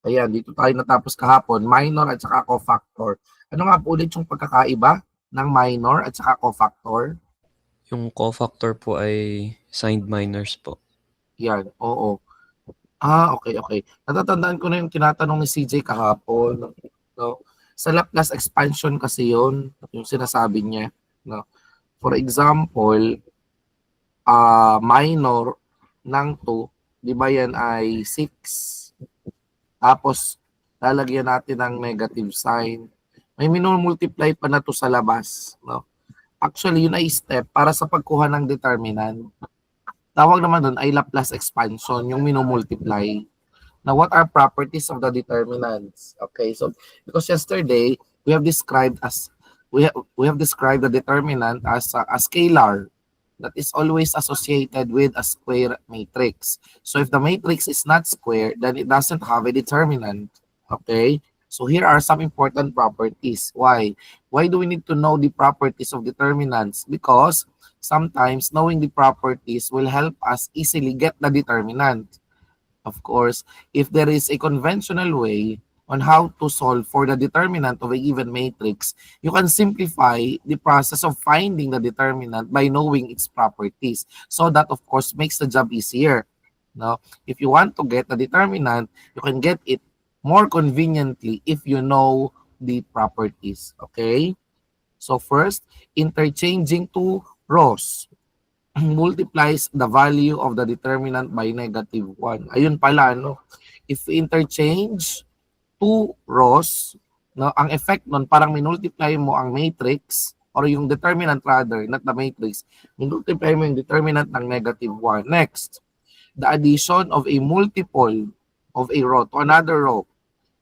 Ayan, dito tayo natapos kahapon, minor at saka cofactor. Ano nga po ulit yung pagkakaiba ng minor at saka cofactor? Yung cofactor po ay signed minors po. Yan, oo. Okay, okay. Natatandaan ko na yung tinatanong ni CJ kahapon. No? Sa Laplace expansion kasi yun, yung sinasabi niya. No? For example, minor ng 2, di ba yan ay 6? Tapos, lalagyan natin ng negative sign. May minumultiply pa na to sa labas. No? Actually, yun ay step para sa pagkuha ng determinant. Tawag naman doon ay Laplace expansion, yung minumultiply. Now, what are properties of the determinants? Okay, so because yesterday we have described the determinant as a scalar that is always associated with a square matrix. So if the matrix is not square, then it doesn't have a determinant. Okay? So here are some important properties. Why? Why do we need to know the properties of determinants? Because sometimes knowing the properties will help us easily get the determinant. Of course, if there is a conventional way on how to solve for the determinant of a given matrix, you can simplify the process of finding the determinant by knowing its properties. So that, of course, makes the job easier. No? If you want to get the determinant, you can get it more conveniently if you know the properties. Okay? So first, interchanging two rows multiplies the value of the determinant by negative 1. Ayun pala, no? If we interchange two rows, no, ang effect nun, parang minultiply mo ang matrix or yung determinant rather, not the matrix. Minultiply mo yung determinant ng negative 1. Next, the addition of a multiple of a row to another row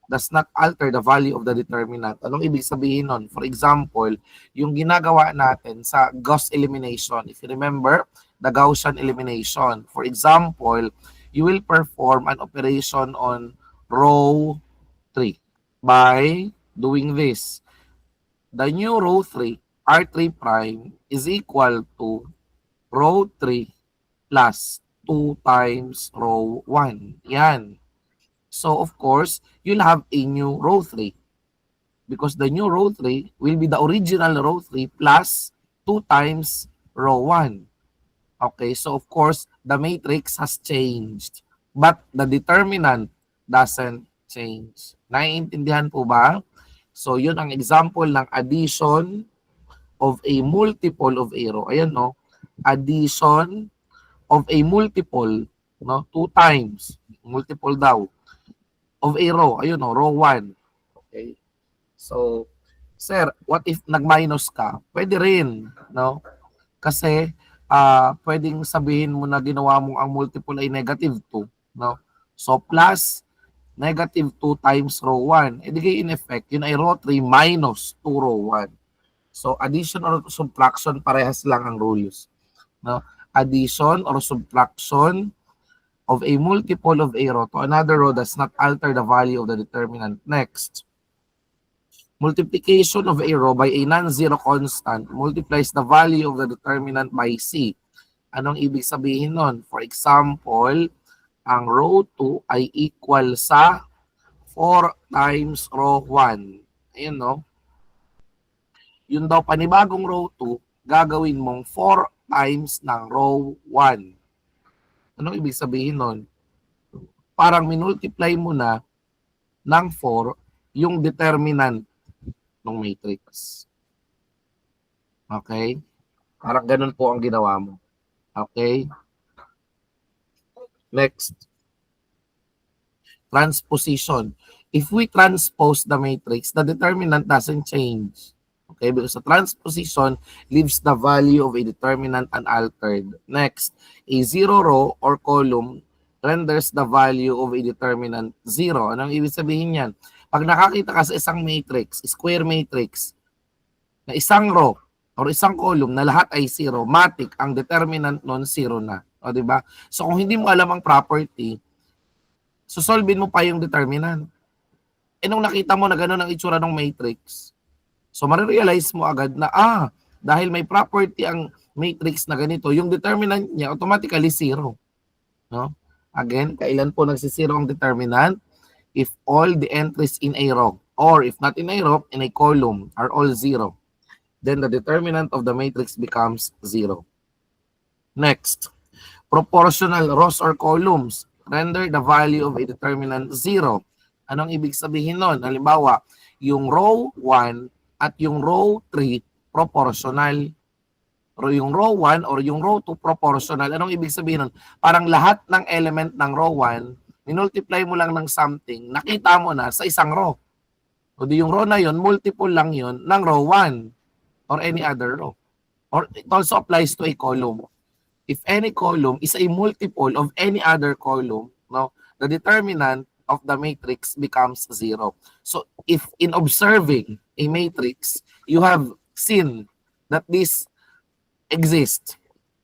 does not alter the value of the determinant. Anong ibig sabihin nun? For example, yung ginagawa natin sa Gauss elimination. If you remember, the Gaussian elimination. For example, you will perform an operation on row 3 by doing this. The new row 3, R3 prime, is equal to row 3 plus 2 times row 1. Yan. So, of course, you'll have a new row 3 because the new row 3 will be the original row 3 plus 2 times row 1. Okay, so of course, the matrix has changed but the determinant doesn't change. Naiintindihan po ba? So, yun ang example ng addition of a multiple of a row. Ayan, no? Addition of a multiple, no? 2 times. Multiple daw of a row. Ayun, no? Row 1. Okay. So, sir, what if nag-minus ka? Pwede rin, no? Kasi pwedeng sabihin mo na ginawa mo ang multiple ay negative 2, no? So, plus negative 2 times row 1. E di in effect, yun ay row 3 minus 2 row 1. So, addition or subtraction, parehas lang ang rules. No? Addition or subtraction of a multiple of a row to another row does not alter the value of the determinant. Next, multiplication of a row by a non-zero constant multiplies the value of the determinant by C. Anong ibig sabihin nun? For example, ang row 2 ay equal sa 4 times row 1. Ayun, no? Yun daw, panibagong row 2, gagawin mong 4 times ng row 1. Anong ibig sabihin nun? Parang minultiply mo na ng 4 yung determinant ng matrix. Okay? Parang ganun po ang ginawa mo. Okay? Next. Transposition. If we transpose the matrix, the determinant doesn't change. Okay? Because the transposition leaves the value of a determinant unaltered. Next, a zero row or column renders the value of a determinant zero. Anong ibig sabihin yan? Pag nakakita ka sa isang matrix, square matrix, na isang row or isang column na lahat ay zero, matic, ang determinant nun zero na. O, diba? So, kung hindi mo alam ang property, susolvin mo pa yung determinant. E nung nakita mo na gano'n ang itsura ng matrix, so marirealize mo agad na, dahil may property ang matrix na ganito, yung determinant niya automatically zero. No? Again, kailan po nagsisiro ang determinant? if all the entries in a row, or if not in a row, in a column, are all 0, then the determinant of the matrix becomes 0. Next, proportional rows or columns render the value of a determinant 0. Anong ibig sabihin nun? Halimbawa, yung row 1 at yung row 3 proportional. Pero yung row 1 or yung row 2 proportional. Anong ibig sabihin nun? Parang lahat ng element ng row 1, minultiply mo lang ng something, nakita mo na sa isang row. O di yung row na yun, multiple lang yun ng row 1 or any other row. Or it also applies to a column. If any column is a multiple of any other column, no, the determinant of the matrix becomes 0. So if in observing a matrix, you have seen that this exists,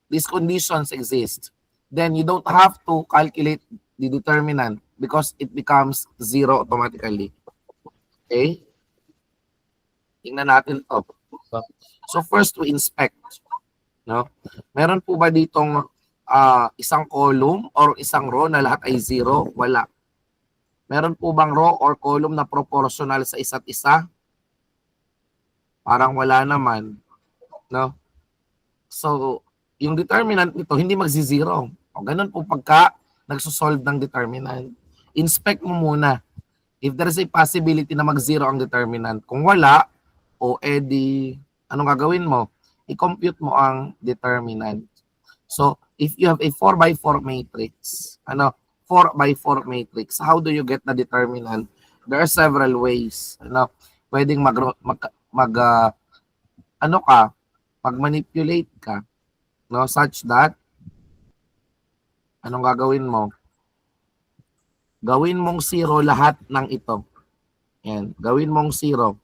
these conditions exist, then you don't have to calculate the determinant because it becomes 0 automatically. Okay? Tingnan natin to. So first, we inspect. No? Meron po ba ditong isang column or isang row na lahat ay 0? Wala. Meron po bang row or column na proportional sa isa't isa? Parang wala naman. No? So, yung determinant nito hindi magsi-0. O ganun po pagka nagsosolve ng determinant. Inspect mo muna. If there is a possibility na mag-0 ang determinant. Kung wala, o edi, anong gagawin mo? I-compute mo ang determinant. So, if you have a 4x4 matrix, 4x4 matrix, how do you get the determinant? There are several ways. Pwedeng mag-manipulate ka, no, such that, anong gagawin mo? Gawin mong 0 lahat ng ito. Yan. Gawin mong 0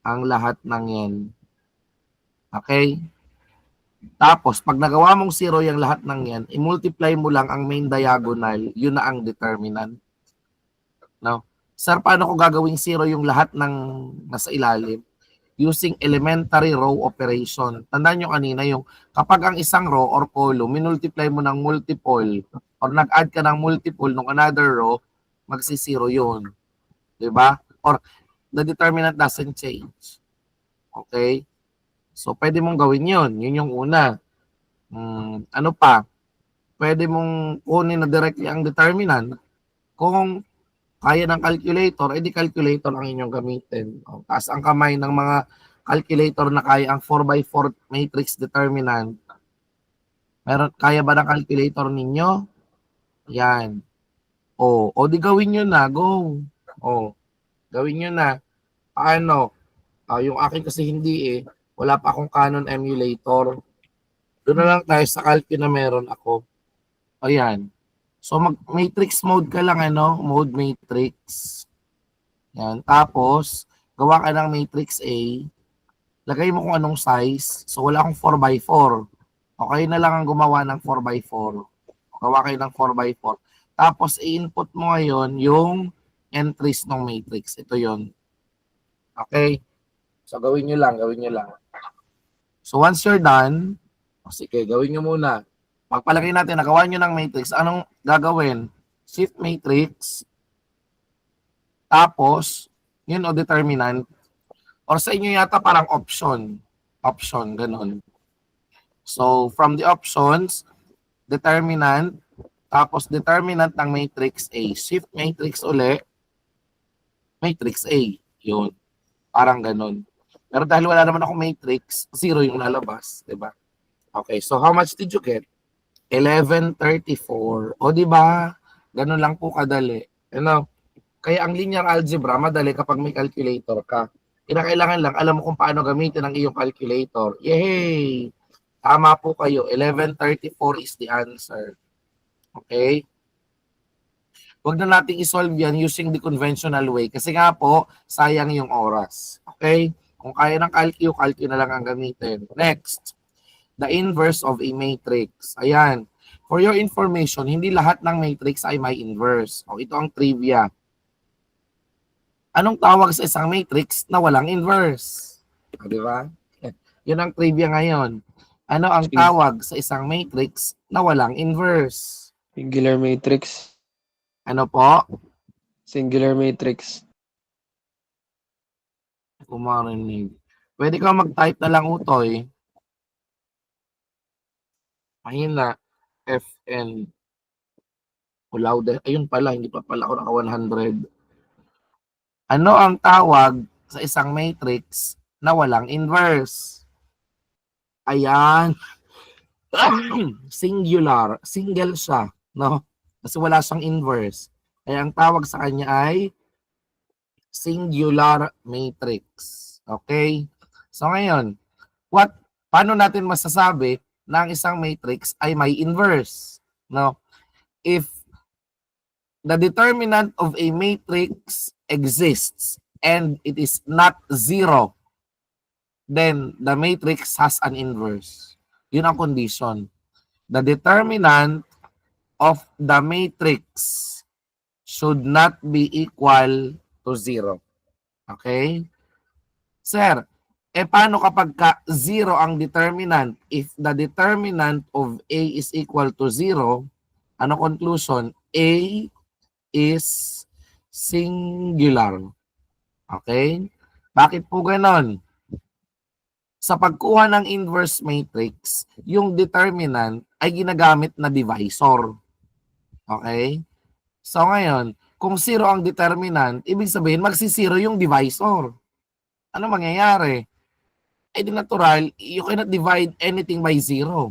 ang lahat ng yan. Okay? Tapos, pag nagawa mong 0 yung lahat ng yan, i-multiply mo lang ang main diagonal, yun na ang determinant. No? Sir, paano ko gagawing 0 yung lahat ng nasa ilalim? Using elementary row operation. Tandaan nyo kanina yung kapag ang isang row or column, minultiply mo ng multiple or nag-add ka ng multiple ng another row, magsi-0 yun. Diba? Or the determinant doesn't change. Okay? So, pwede mong gawin yun. Yun yung una. Ano pa? Pwede mong kunin na directly ang determinant. Kung kaya ng calculator, edi calculator ang inyong gamitin. Taas ang kamay ng mga calculator na kaya ang 4x4 matrix determinant. Kaya ba ng calculator ninyo? Yan. O di gawin nyo na. Go. Gawin nyo na. Yung akin kasi hindi wala pa akong Canon emulator. Doon na lang tayo sa calc na meron ako. Ayan. So mag-matrix mode ka lang, mode matrix. Yan. Tapos, gawa ka ng matrix A. Lagay mo kung anong size. So wala akong 4x4. Okay na lang ang gumawa ng 4x4. Gawa kayo ng 4x4. Tapos, i-input mo ngayon yung entries ng matrix. Ito yon. Okay? So, gawin nyo lang. So, once you're done, sige, gawin nyo muna. Pagpalagay natin, nagawa nyo ng matrix, anong gagawin? Shift matrix. Tapos, yun o determinant. Or sa inyo yata parang option. Option, ganun. So, from the options, determinant, tapos determinant ng matrix A. Shift matrix uli, matrix A. Yun. Parang ganun. Pero dahil wala naman ako matrix, 0 yung lalabas. Diba? Okay, so how much did you get? 1134. O diba? Ganun lang po kadali. Kaya ang linear algebra, madali kapag may calculator ka. Kinakailangan lang, alam mo kung paano gamitin ang iyong calculator. Yay! Tama po kayo. 1134 is the answer. Okay? Huwag na nating isolve yan using the conventional way. Kasi nga po, sayang yung oras. Okay? Kung kaya ng calcu na lang ang gamitin. Next, the inverse of a matrix. Ayan. For your information, hindi lahat ng matrix ay may inverse. O, ito ang trivia. Anong tawag sa isang matrix na walang inverse? O, di ba? Yun ang trivia ngayon. Ano ang tawag sa isang matrix na walang inverse? Singular matrix. Ano po? Singular matrix. Kung marinig. Pwede ka mag-type na lang, Utoy. Mahina. FN. Louder. Ayun pala, hindi pa pala ako naka 100. Ano ang tawag sa isang matrix na walang inverse? Ayan. Singular. Single siya. No? Kasi wala siyang inverse. Kaya ang tawag sa kanya ay singular matrix. Okay? So ngayon, paano natin masasabi na ang isang matrix ay may inverse? No? If the determinant of a matrix exists and it is not zero, then the matrix has an inverse. Yun ang condition. The determinant of the matrix should not be equal to zero. Okay? Sir, paano kapag zero ang determinant? If the determinant of A is equal to zero, ano conclusion? A is singular. Okay? Bakit po ganon? Sa pagkuha ng inverse matrix, yung determinant ay ginagamit na divisor. Okay? So ngayon, kung zero ang determinant, ibig sabihin magsisiro yung divisor. Ano mangyayari? Di natural, you cannot divide anything by zero.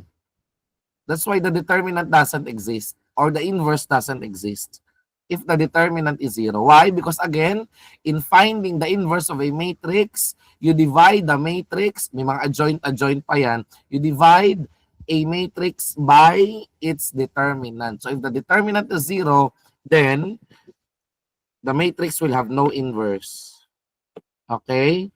That's why the determinant doesn't exist or the inverse doesn't exist if the determinant is zero. Why? Because again, in finding the inverse of a matrix, you divide the matrix, may mga adjoint pa yan, you divide a matrix by its determinant. So if the determinant is zero, then the matrix will have no inverse. Okay?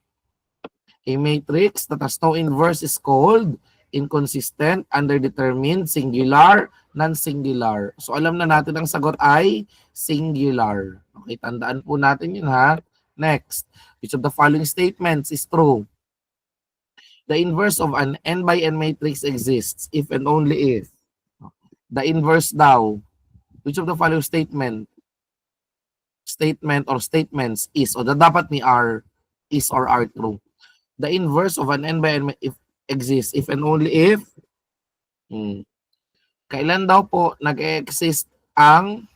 A matrix that has no inverse is called inconsistent, underdetermined, singular, non-singular. So alam na natin ang sagot ay singular. Okay, tandaan po natin yun ha. Next, which of the following statements is true? The inverse of an n by n matrix exists if and only if. The inverse daw, which of the following statement or statements is, o dapat ni are, is or are true? The inverse of an n by n if exists if and only if kailan daw po nag-exist ang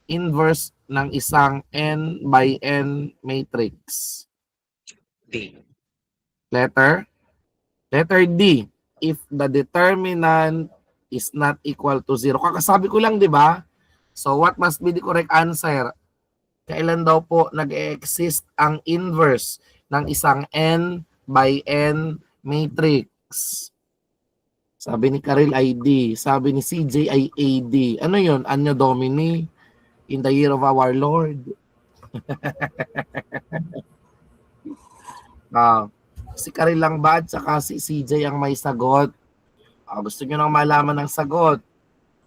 inverse ng isang n by n matrix? D. Letter D, if the determinant is not equal to zero. Kakasabi ko lang, di ba? So what must be the correct answer? Kailan daw po nag-exist ang inverse ng isang n by n matrix? Sabi ni Karel ay D. Sabi ni CJ ay AD. Ano yun? Anno Domini? In the year of our Lord. Si Karel lang ba at saka si CJ ang may sagot? Gusto nyo nang malaman ng sagot?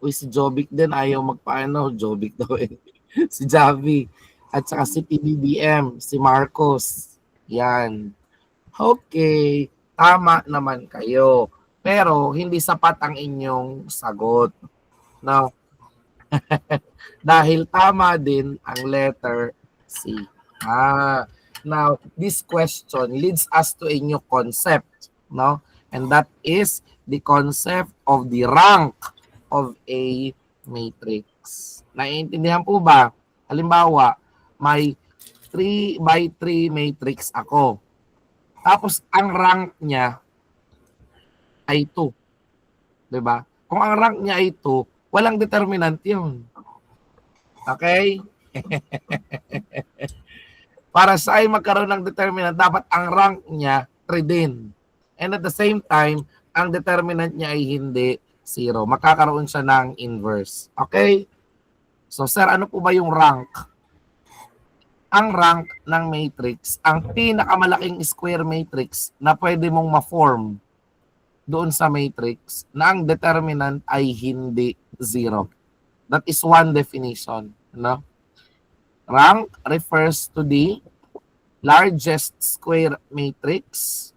Uy, si Jovic din ayaw magpaano. Jovic daw eh. Si Javi. At saka si PBBM. Si Marcos. Yan. Okay. Tama naman kayo. Pero hindi sapat ang inyong sagot. Now, dahil tama din ang letter C. Now, this question leads us to a new concept, no? And that is the concept of the rank of a matrix. Naiintindihan po ba? Halimbawa, may 3 by 3 matrix ako. Tapos, ang rank niya ay 2. Diba? Kung ang rank niya ay 2, walang determinant yun. Okay? Para sa ay magkaroon ng determinant, dapat ang rank niya 3 din. And at the same time, ang determinant niya ay hindi 0. Magkakaroon siya ng inverse. Okay? So, sir, ano po ba yung rank? Ang rank ng matrix, ang pinakamalaking square matrix na pwede mong ma-form doon sa matrix na ang determinant ay hindi 0. That is one definition. No? Rank refers to the largest square matrix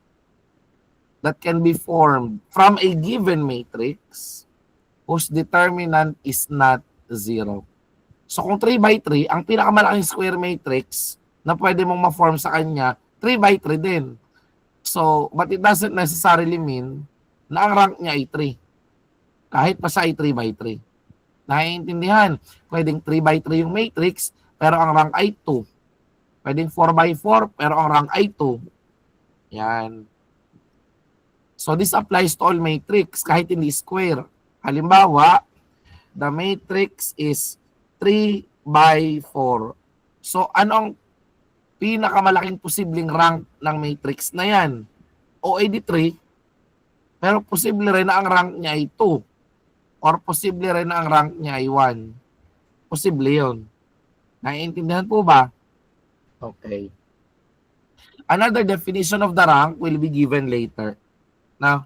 that can be formed from a given matrix whose determinant is not 0. So kung 3 by 3, ang pinakamalaking square matrix na pwede mong ma-form sa kanya, 3 by 3 din. So, but it doesn't necessarily mean na ang rank niya ay 3. Kahit pa siya ay 3 by 3. Naiintindihan? Pwedeng 3 by 3 yung matrix, pero ang rank ay 2. Pwedeng 4 by 4, pero ang rank ay 2. Yan. So, this applies to all matrix, kahit hindi square. Halimbawa, the matrix is 3 by 4. So, anong pinakamalaking posibleng rank ng matrix na yan? O ay di 3, pero posible rin na ang rank niya ay 2. Or posible rin na ang rank niya ay 1. Posible yun. Naiintindihan po ba? Okay. Another definition of the rank will be given later. Now,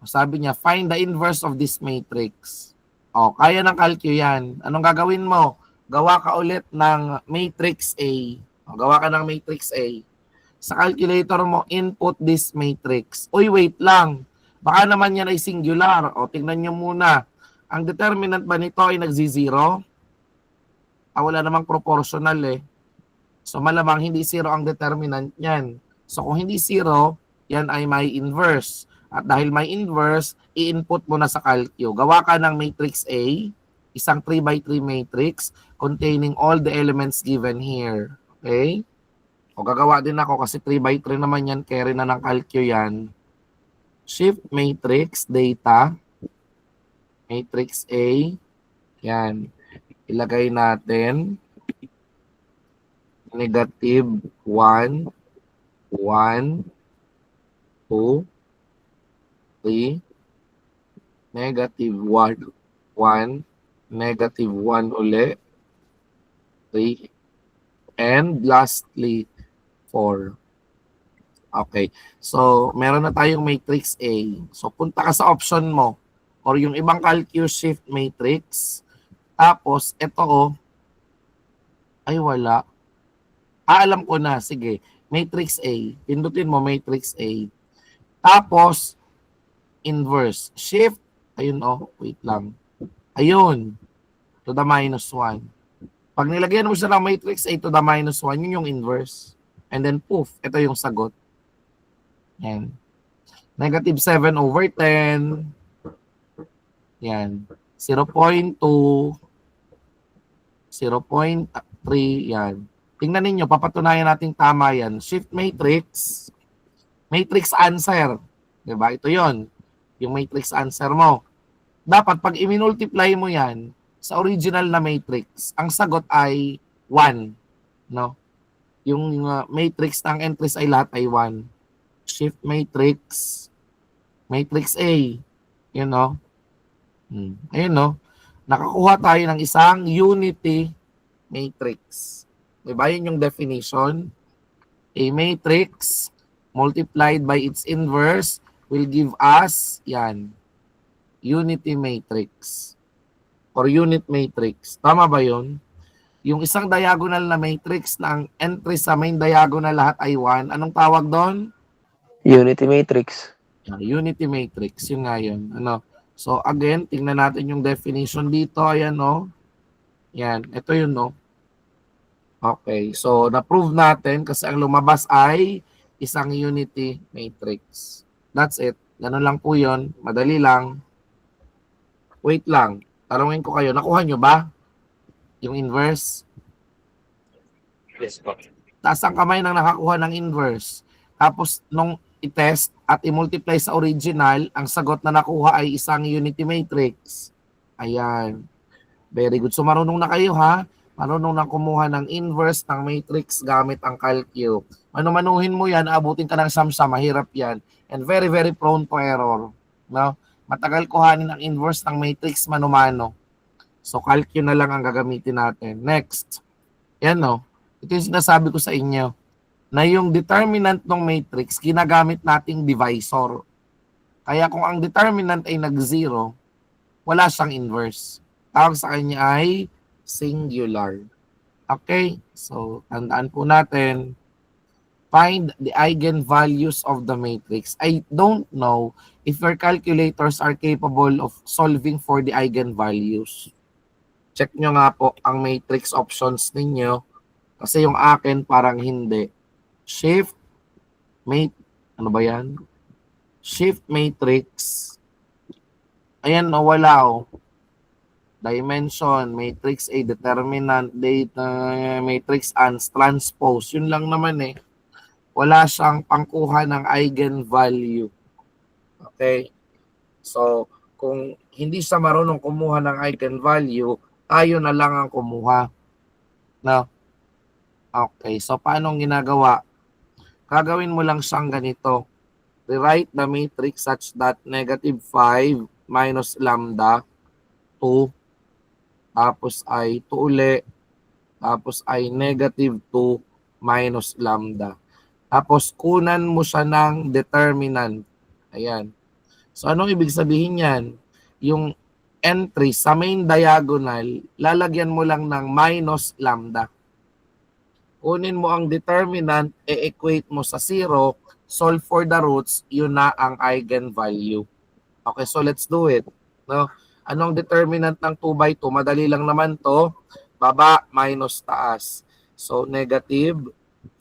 sabi niya, find the inverse of this matrix. O, kaya ng calcu yan. Anong gagawin mo? Gawa ka ulit ng matrix A. O, gawa ka ng matrix A. Sa calculator mo, input this matrix. Uy, wait lang. Baka naman yan ay singular. O, tingnan nyo muna. Ang determinant ba nito ay nagzi-zero? Wala namang proportional eh. So, malamang hindi zero ang determinant niyan. So, kung hindi zero, yan ay may inverse. At dahil may inverse, i-input mo na sa calcu. Gawa ka ng matrix A, isang 3 by 3 matrix containing all the elements given here. Okay? O gagawa din ako kasi 3 by 3 naman yan, carry na ng calcu yan. Shift matrix, data, matrix A, yan. Ilagay natin negative 1, 1, 2, 3, negative 1, 1, negative 1 uli, 3, and lastly, 4. Okay. So, meron na tayong matrix A. So, punta ka sa option mo or yung ibang calcu shift matrix. Tapos, ito ay wala. Alam ko na. Sige. Matrix A. Pindutin mo matrix A. Tapos, inverse. Shift. Ayun wait lang. Ayun. To the minus 1. Pag nilagyan mo siya ng matrix A to the minus 1, yun yung inverse. And then poof, ito yung sagot. Yan. Negative 7 over 10. Yan. 0.2. 0.3. Yan. Tingnan ninyo, papatunayan natin tama yan. Shift matrix. Matrix answer. Diba? Ito yon, yung matrix answer mo. Dapat pag i-multiply mo yan sa original na matrix, ang sagot ay 1. No? Yung matrix ng entries ay lahat ay 1. Shift matrix. Matrix A. Yun no? Ayun no? Nakakuha tayo ng isang unity matrix. Diba? Yun yung definition. A matrix multiplied by its inverse will give us, yan, unity matrix or unit matrix. Tama ba yun? Yung isang diagonal na matrix na ang entry sa main diagonal lahat ay 1, anong tawag doon? Unity matrix. Unity matrix, yun nga yun. So again, tingnan natin yung definition dito. Ayan Yan, ito yun Okay, so na-prove natin kasi ang lumabas ay isang unity matrix. That's it. Ganun lang po yun. Madali lang. Wait lang. Tarungin ko kayo. Nakuha nyo ba yung inverse? Yes po. Taas ang kamay ng nakakuha ng inverse. Tapos nung i-test at i-multiply sa original, ang sagot na nakuha ay isang unity matrix. Ayan. Very good. So marunong na kayo ha. Marunong na kumuha ng inverse ng matrix gamit ang calcu. Manumanuhin mo yan, abutin ka ng samsa, mahirap yan. And very, very prone to error. No? Matagal kuhanin ang inverse ng matrix manumano. So, calcu na lang ang gagamitin natin. Next. Yan Ito yung sinasabi ko sa inyo. Na yung determinant ng matrix, ginagamit nating divisor. Kaya kung ang determinant ay nag-0, wala siyang inverse. Tawag sa kanya ay singular. Okay? So, tandaan po natin. Find the eigenvalues of the matrix. I don't know if your calculators are capable of solving for the eigenvalues. Check nyo nga po ang matrix options ninyo. Kasi yung akin parang hindi. Shift, ano ba yan? Shift matrix. Ayan, wala Dimension, matrix A, determinant, data, matrix ans, transpose. Yun lang naman eh. Wala siyang pangkuha ng eigenvalue. Okay? So, kung hindi siya marunong kumuha ng eigenvalue, tayo na lang ang kumuha. No? Okay, so paano ginagawa? Gagawin mo lang siyang ganito. Rewrite the matrix such that negative 5 minus lambda 2, tapos ay 2 uli, tapos ay negative 2 minus lambda. Tapos kunan mo siya ng determinant. Ayan. So anong ibig sabihin yan? Yung entry sa main diagonal, lalagyan mo lang ng minus lambda. Kunin mo ang determinant, e-equate mo sa 0, solve for the roots, yun na ang eigenvalue. Okay, so let's do it. No? Anong determinant ng 2 by 2? Madali lang naman to. Baba minus taas. So negative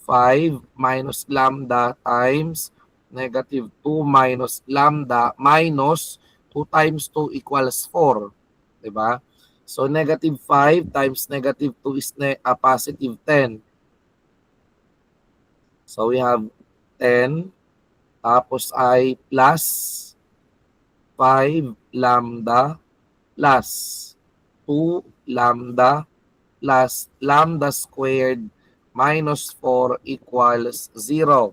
5 minus lambda times negative 2 minus lambda minus 2 times 2 equals 4. Diba? So negative 5 times negative 2 is positive 10. So we have 10, tapos ay plus 5 lambda plus 2 lambda plus lambda squared minus 4 equals 0.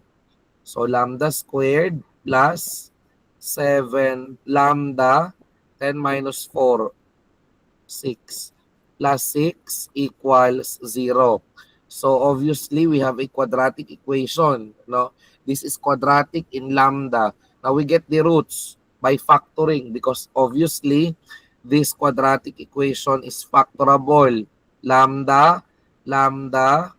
So lambda squared plus 7 lambda 10 minus 4, 6 plus 6 equals 0. So obviously we have a quadratic equation, no? This is quadratic in lambda. Now we get the roots by factoring because obviously this quadratic equation is factorable. Lambda, lambda,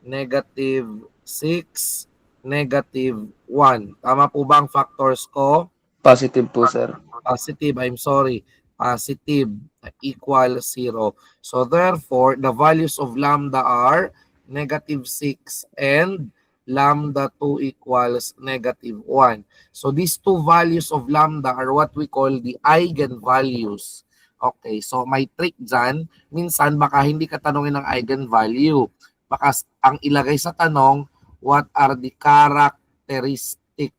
negative 6, negative 1. Tama po ba ang factors ko? Positive po, sir. Positive equal 0. So therefore, the values of lambda are negative 6 and lambda 2 equals negative 1. So these two values of lambda are what we call the eigenvalues. Okay, so may trick dyan. Minsan baka hindi ka tanongin ng eigenvalue. Baka ang ilagay sa tanong, what are the characteristic,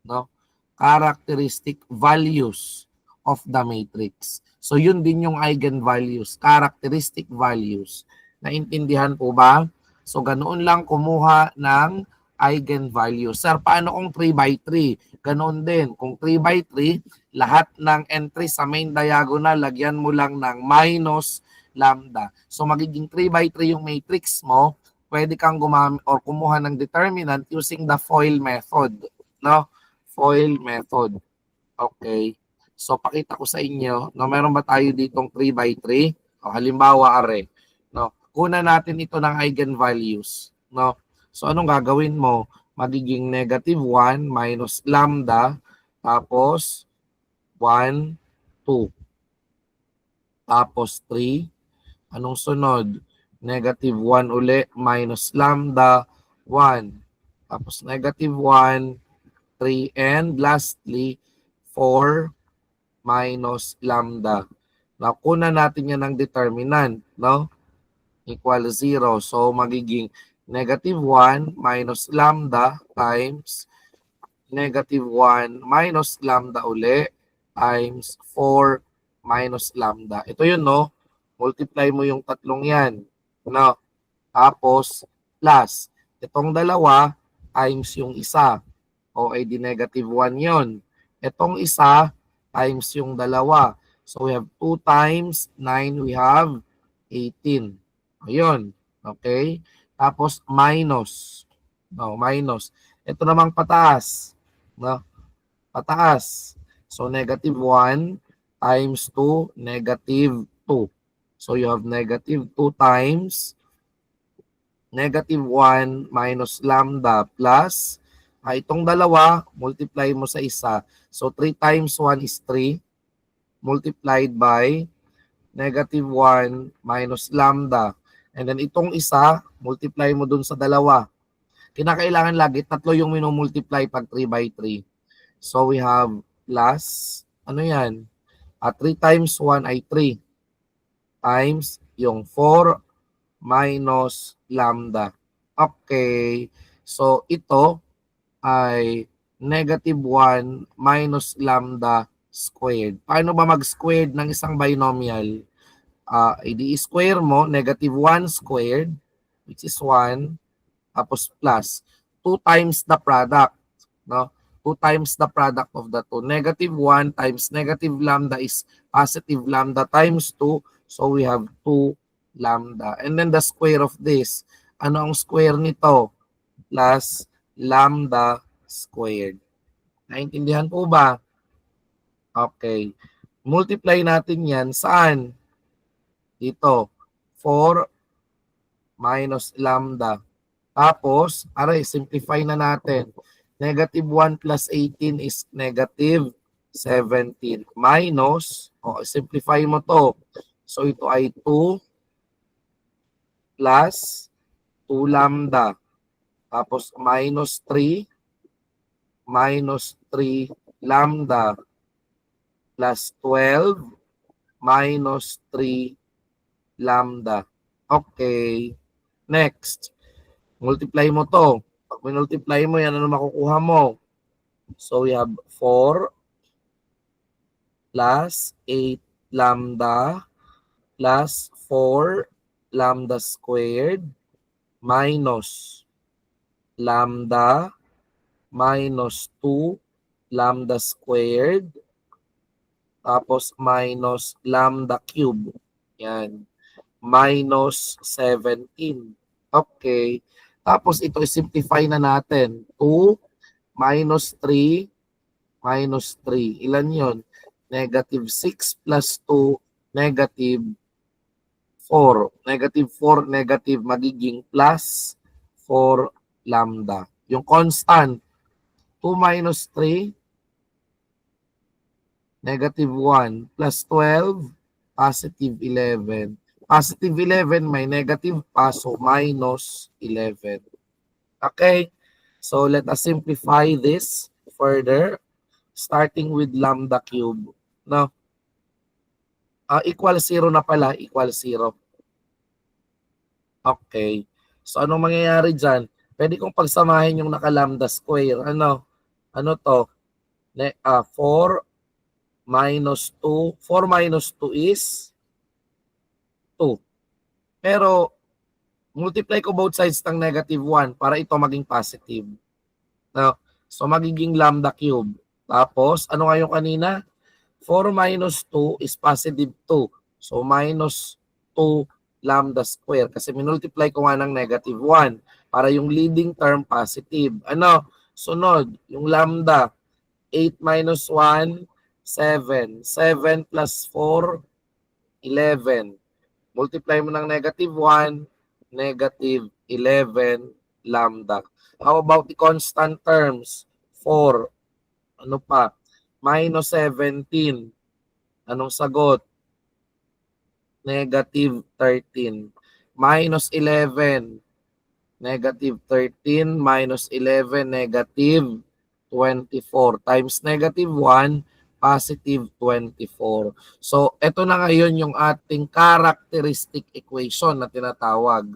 no? Characteristic values of the matrix. So yun din yung eigenvalues, characteristic values. Naintindihan po ba? So ganoon lang kumuha ng eigenvalue. Sir, paano kung 3 by 3? Ganoon din. Kung 3 by 3, lahat ng entry sa main diagonal, lagyan mo lang ng minus lambda. So magiging 3 by 3 yung matrix mo, pwede kang gumamit or kumuha ng determinant using the FOIL method. No? FOIL method. Okay. So pakita ko sa inyo, no, meron ba tayo ditong 3 by 3? O, halimbawa, are. No? Kuna natin ito ng eigenvalues. No? So anong gagawin mo? Magiging negative 1 minus lambda, tapos 1, 2. Tapos 3. Anong sunod? Negative 1 uli minus lambda, 1. Tapos negative 1, 3, and lastly, 4 minus lambda. Nakuna natin yan ng determinant, no? Equal 0. So, magiging negative 1 minus lambda times negative 1 minus lambda uli times 4 minus lambda. Ito yun, no? Multiply mo yung tatlong yan. No? Tapos, plus. Itong dalawa times yung isa. O, ay di negative 1 yun. Itong isa times yung dalawa. So, we have 2 times 9, we have 18. Ayun. Okay? Tapos, minus. No, minus. Ito namang pataas. No? Pataas. So, negative 1 times 2, negative 2. So, you have negative 2 times negative 1 minus lambda plus itong dalawa, multiply mo sa isa. So, 3 times 1 is 3 multiplied by negative 1 minus lambda. And then itong isa, multiply mo dun sa dalawa. Kinakailangan lagi, tatlo yung minumultiply pag 3 by 3. So we have plus, ano yan? 3 times 1 ay 3 times yung 4 minus lambda. Okay. So ito ay negative 1 minus lambda squared. Paano ba mag-squared ng isang binomial? I-square mo, negative 1 squared, which is 1, tapos plus 2 times the product. No? 2 times the product of the two. Negative 1 times negative lambda is positive lambda times 2. So we have 2 lambda. And then the square of this. Ano ang square nito? Plus lambda squared. Naintindihan po ba? Okay. Multiply natin yan. Saan? Dito. 4 minus lambda. Tapos, simplify na natin. Negative 1 plus 18 is negative 17. Minus, simplify mo to. So, ito ay 2 plus 2 lambda. Tapos, minus 3 lambda plus 12 minus 3 lambda. Okay. Next. Multiply mo to. Pag multiply mo yan, ano makukuha mo? So we have 4 plus 8 lambda plus 4 lambda squared minus lambda minus 2 lambda squared tapos minus lambda cube. Yan. Minus 17. Okay. Tapos ito simplify na natin. 2 minus 3 minus 3. Ilan yon? Negative 6 plus 2, negative 4. Negative 4, negative magiging plus 4 lambda. Yung constant, 2 minus 3, negative 1 plus 12, positive 11. Positive 11 may negative pa, so minus 11. Okay? So let us simplify this further, starting with lambda cube. No? Equal 0 na pala, equal 0. Okay. So anong mangyayari dyan? Pwede kong pagsamahin yung naka-lambda square. Ano? Ano to? 4 minus 2. 4 minus 2 is 2. Pero, multiply ko both sides ng negative 1 para ito maging positive. Now, so, magiging lambda cube. Tapos, ano nga yung kanina? 4 minus 2 is positive 2. So, minus 2 lambda square. Kasi minultiply ko nga ng negative 1 para yung leading term positive. Ano? Sunod, yung lambda. 8 minus 1, 7. 7 plus 4, 11. Multiply mo ng negative 1, negative 11 lambda. How about the constant terms? 4. Ano pa? Minus 17. Anong sagot? Negative 13. Minus 11. Negative 13 minus 11, negative 24. Times negative 1, positive 24. So, ito na ngayon yung ating characteristic equation na tinatawag.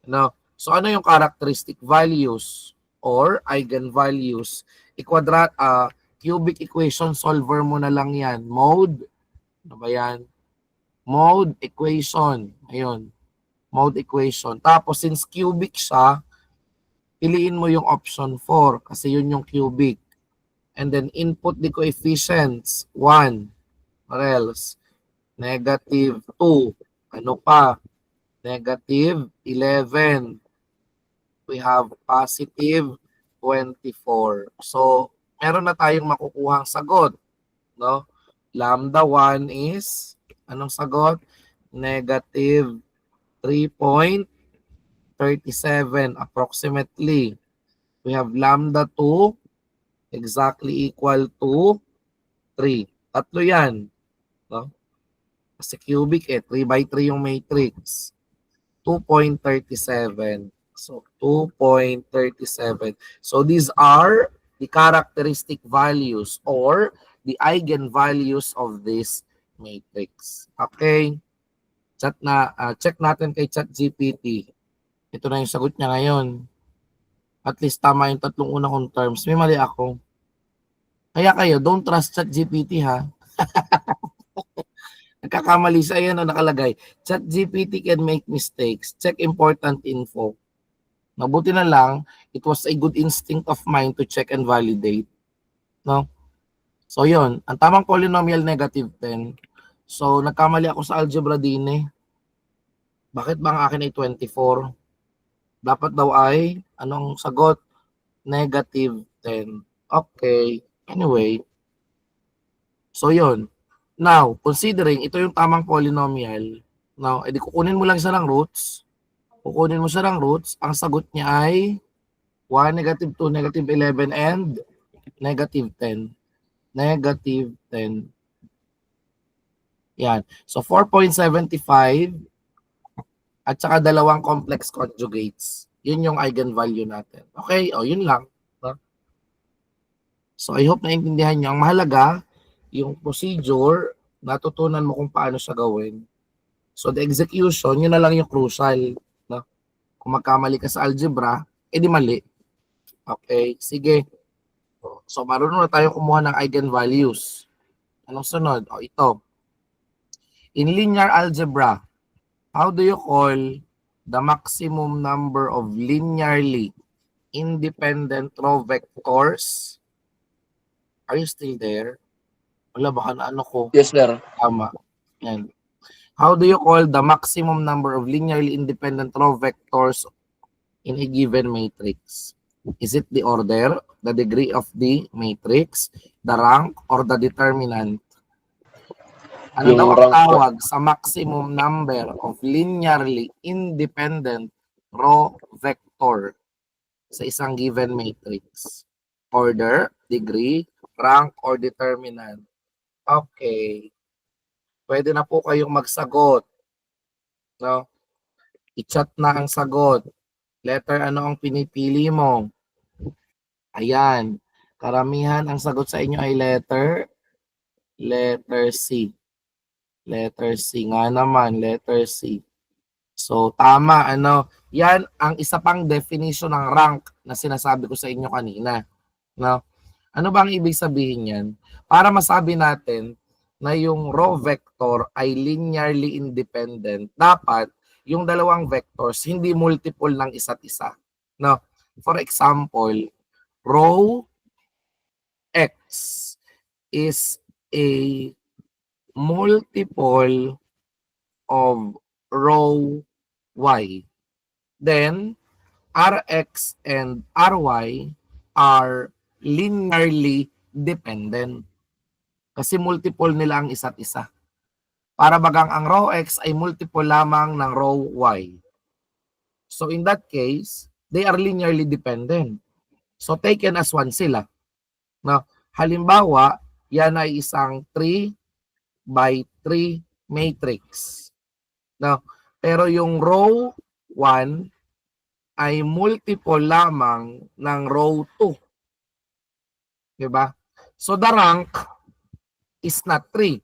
No? So, ano yung characteristic values or eigenvalues? Cubic equation solver mo na lang yan. Mode, ano ba yan? Mode equation. Ayun. Mode equation. Tapos, since cubic siya, piliin mo yung option 4 kasi yun yung cubic. And then input the coefficients, 1, or else, negative 2, ano pa, negative 11, we have positive 24. So, meron na tayong makukuhang sagot, no? Lambda 1 is, anong sagot? Negative 3.37 approximately. We have lambda 2, exactly equal to 3. Tatlo yan. No? Kasi cubic 3 by 3 yung matrix. 2.37. So, 2.37. So, these are the characteristic values or the eigenvalues of this matrix. Okay? Check natin kay ChatGPT. Ito na yung sagot niya ngayon. At least tama yung tatlong unang kong terms. May mali ako. Kaya kayo, don't trust ChatGPT ha. Nagkakamali sa ayan nakalagay. ChatGPT can make mistakes. Check important info. Mabuti na lang, it was a good instinct of mine to check and validate. No? So yon, ang tamang polynomial negative 10. So nagkamali ako sa algebra din eh. Bakit ba ang akin ay 24? Dapat daw ay, anong sagot? Negative 10. Okay. Anyway. So yon. Now, considering ito yung tamang polynomial, now, edi kukunin mo lang siya ng roots. Kukunin mo siya ng roots. Ang sagot niya ay 1, negative 2, negative 11, and negative 10. Negative 10. Yan. So, 4.75 at saka dalawang complex conjugates. Yun yung eigenvalue natin. Okay? O, yun lang. So, I hope naintindihan nyo. Ang mahalaga, yung procedure, natutunan mo kung paano siya gawin. So, the execution, yun na lang yung crucial. No? Kung magkamali ka sa algebra, edi mali. Okay? Sige. So, marunong na tayo kumuha ng eigenvalues. Anong sunod? O, ito. In linear algebra, how do you call the maximum number of linearly independent row vectors? Are you still there? Wala, baka na ano ko. Yes, sir. Tama. Yan. How do you call the maximum number of linearly independent row vectors in a given matrix? Is it the order, the degree of the matrix, the rank, or the determinant? Ano Yung daw ang rank po. tawag sa maximum number of linearly independent row vector sa isang given matrix? Order, degree, rank, or determinant? Okay. Pwede na po kayong magsagot. No? I-chat na ang sagot. Letter ano ang pinipili mo? Ayan. Karamihan ang sagot sa inyo ay letter C. Letter C nga naman, letter C. So, tama. Yan ang isa pang definition ng rank na sinasabi ko sa inyo kanina. No? Ano ba ang ibig sabihin yan? Para masabi natin na yung row vector ay linearly independent, dapat yung dalawang vectors hindi multiple ng isa't isa. No? For example, row X is a multiple of row Y. Then, Rx and Ry are linearly dependent. Kasi multiple nila ang isa't isa. Para bagang ang row X ay multiple lamang ng row Y. So in that case, they are linearly dependent. So taken as one sila. Now, halimbawa, yan ay isang 3 by 3 matrix. Now, pero yung row 1 ay multiple lamang ng row 2. Diba? So the rank is not 3.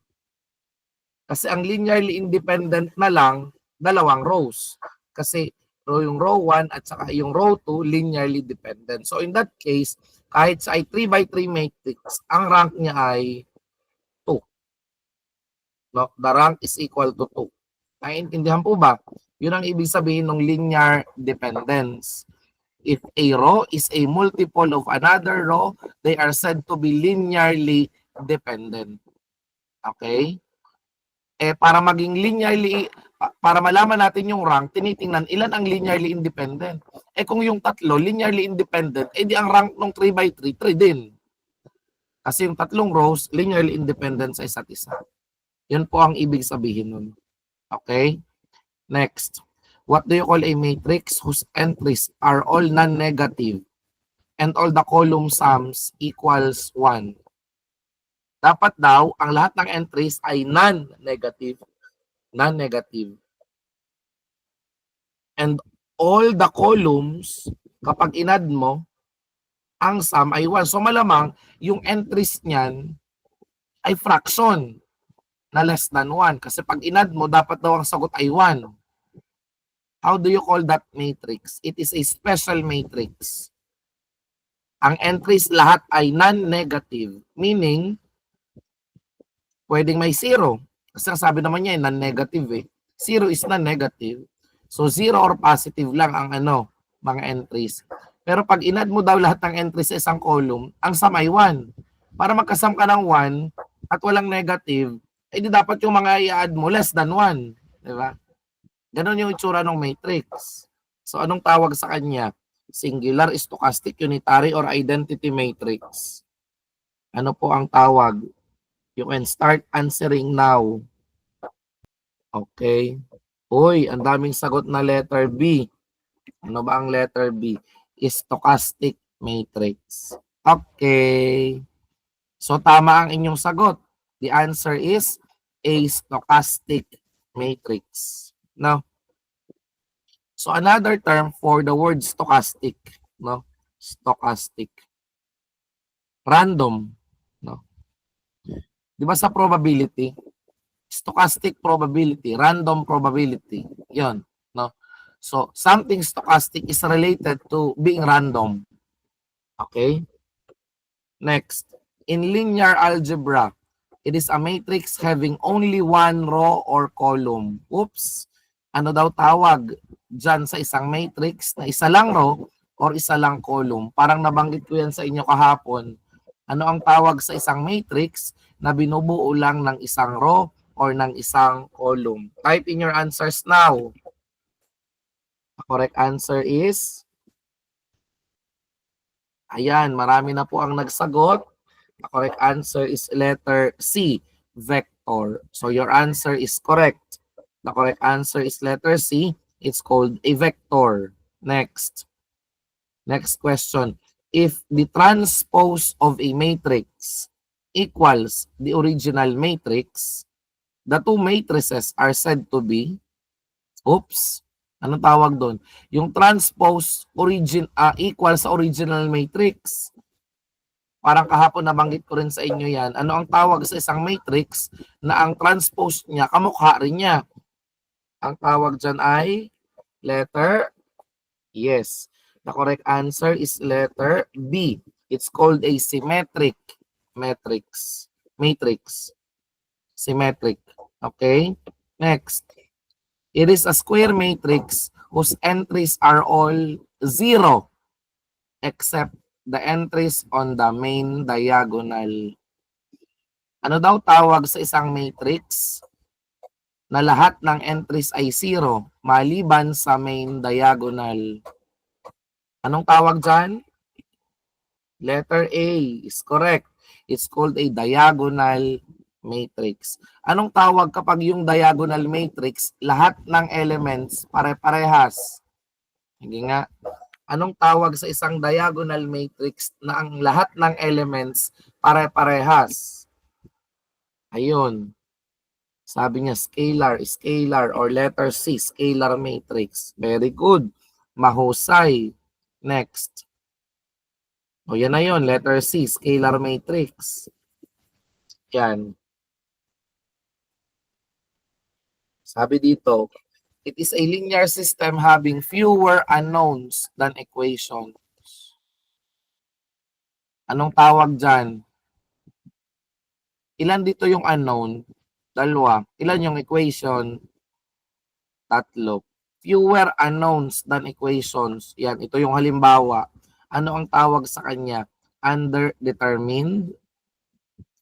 Kasi ang linearly independent na lang, dalawang rows. Kasi yung row 1 at saka yung row 2, linearly dependent. So in that case, kahit sa 3 by 3 matrix, ang rank niya ay 2. No? The rank is equal to 2. Naiintindihan po ba? Yun ang ibig sabihin ng linear dependence. If a row is a multiple of another row, they are said to be linearly dependent. Okay? Para maging linearly, para malaman natin yung rank, tinitingnan ilan ang linearly independent. Kung yung tatlo, linearly independent, di ang rank ng 3 by 3, 3 din. Kasi yung tatlong rows, linearly independent sa isa't isa. Yun po ang ibig sabihin nun. Okay? Next. What do you call a matrix whose entries are all non-negative and all the column sums equals 1? Dapat daw, ang lahat ng entries ay non-negative. Non-negative. And all the columns, kapag inad mo, ang sum ay 1. So malamang, yung entries niyan ay fraction na less than 1. Kasi pag inad mo, dapat daw ang sagot ay 1. How do you call that matrix? It is a special matrix. Ang entries lahat ay non-negative. Meaning, pwedeng may 0. Kasi ang sabi naman niya, non-negative eh. 0 is non-negative. So, 0 or positive lang ang mga entries. Pero pag inad mo daw lahat ng entries sa isang column, ang sum ay 1. Para magkasum ka ng 1 at walang negative, di dapat yung mga i-add mo less than 1. Diba? Ganon yung itsura ng matrix. So, anong tawag sa kanya? Singular, stochastic, unitary, or identity matrix. Ano po ang tawag? You can start answering now. Okay. Uy, ang daming sagot na letter B. Ano ba ang letter B? Stochastic matrix. Okay. So, tama ang inyong sagot. The answer is a stochastic matrix. No? So, another term for the word stochastic. No? Stochastic. Random. No? Di ba sa probability? Stochastic probability, random probability. Yon, no? So, something stochastic is related to being random. Okay? Next, in linear algebra, it is a matrix having only one row or column. Oops. Ano daw tawag dyan sa isang matrix na isa lang row or isa lang column? Parang nabanggit ko yan sa inyo kahapon. Ano ang tawag sa isang matrix na binubuo lang ng isang row or ng isang column? Type in your answers now. The correct answer is, ayan, marami na po ang nagsagot. The correct answer is letter C, vector. So your answer is correct. The correct answer is letter C. It's called a vector. Next. Next question. If the transpose of a matrix equals the original matrix, the two matrices are said to be, oops, anong tawag doon? Yung transpose equal sa original matrix. Parang kahapon nabanggit ko rin sa inyo yan. Ano ang tawag sa isang matrix na ang transpose niya, kamukha rin niya? Ang tawag dyan ay letter, yes. The correct answer is letter B. It's called a symmetric matrix. Symmetric. Okay? Next. It is a square matrix whose entries are all 0 except the entries on the main diagonal. Ano daw tawag sa isang matrix na lahat ng entries ay 0 maliban sa main diagonal? Anong tawag dyan? Letter A is correct. It's called a diagonal matrix. Anong tawag kapag yung diagonal matrix, lahat ng elements pare-parehas? Hindi nga. Anong tawag sa isang diagonal matrix na ang lahat ng elements pare-parehas? Ayun. Sabi niya scalar, or letter C, scalar matrix. Very good. Mahusay. Next. O yan na yun, letter C, scalar matrix. Yan. Sabi dito, it is a linear system having fewer unknowns than equations. Anong tawag dyan? Ilan dito yung unknown? 2. Ilan yung equation? 3. Fewer unknowns than equations. Yan, ito yung halimbawa. Ano ang tawag sa kanya? Underdetermined,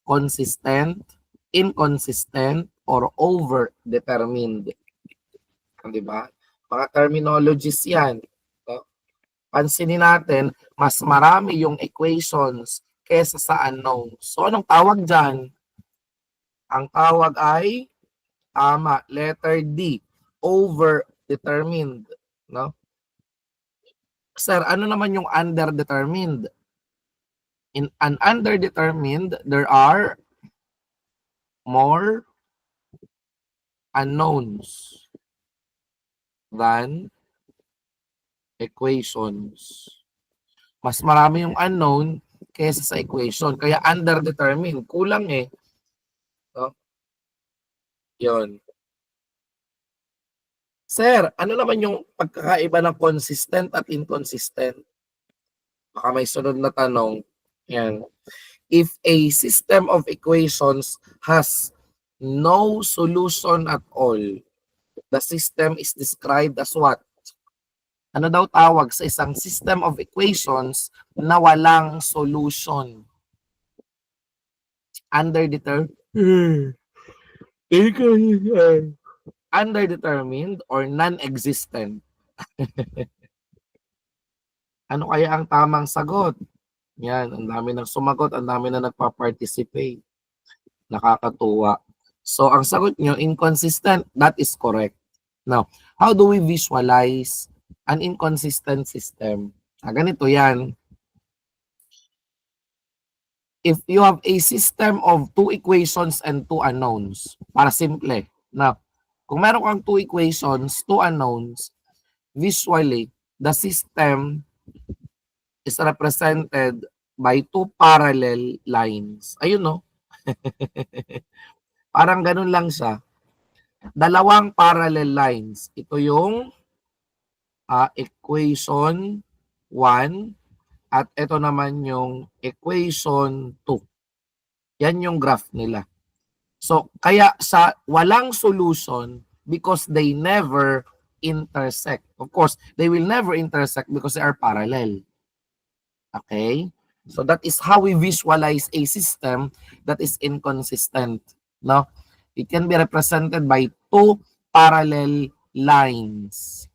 consistent, inconsistent, or overdetermined. Diba? Mga terminologies yan. Pansinin natin, mas marami yung equations kesa sa unknown. So, anong tawag dyan? Ang tawag ay, tama, letter D, overdetermined. No? Sir, ano naman yung underdetermined? In an underdetermined, there are more unknowns than equations. Mas marami yung unknown kaysa sa equation. Kaya underdetermined. Kulang eh. No? Yun. Sir, ano naman yung pagkakaiba ng consistent at inconsistent? Baka may sunod na tanong. Yan. If a system of equations has no solution at all, the system is described as what? Ano daw tawag sa isang system of equations na walang solution? Underdetermined or non-existent? Ano kaya ang tamang sagot? Yan, ang dami nang sumagot, ang dami na nagpa-participate. Nakakatuwa. So, ang sagot nyo, inconsistent. That is correct. Now, how do we visualize an inconsistent system? Ganito yan. If you have a system of 2 equations and 2 unknowns, para simple. Now, kung meron kang 2 equations, 2 unknowns, visually, the system is represented by 2 parallel lines. Ayun, no? Parang ganun lang siya. Dalawang parallel lines. Ito yung equation 1 at ito naman yung equation 2. Yan yung graph nila. So, kaya sa walang solution because they never intersect. Of course, they will never intersect because they are parallel. Okay? So, that is how we visualize a system that is inconsistent. No? It can be represented by 2 parallel lines.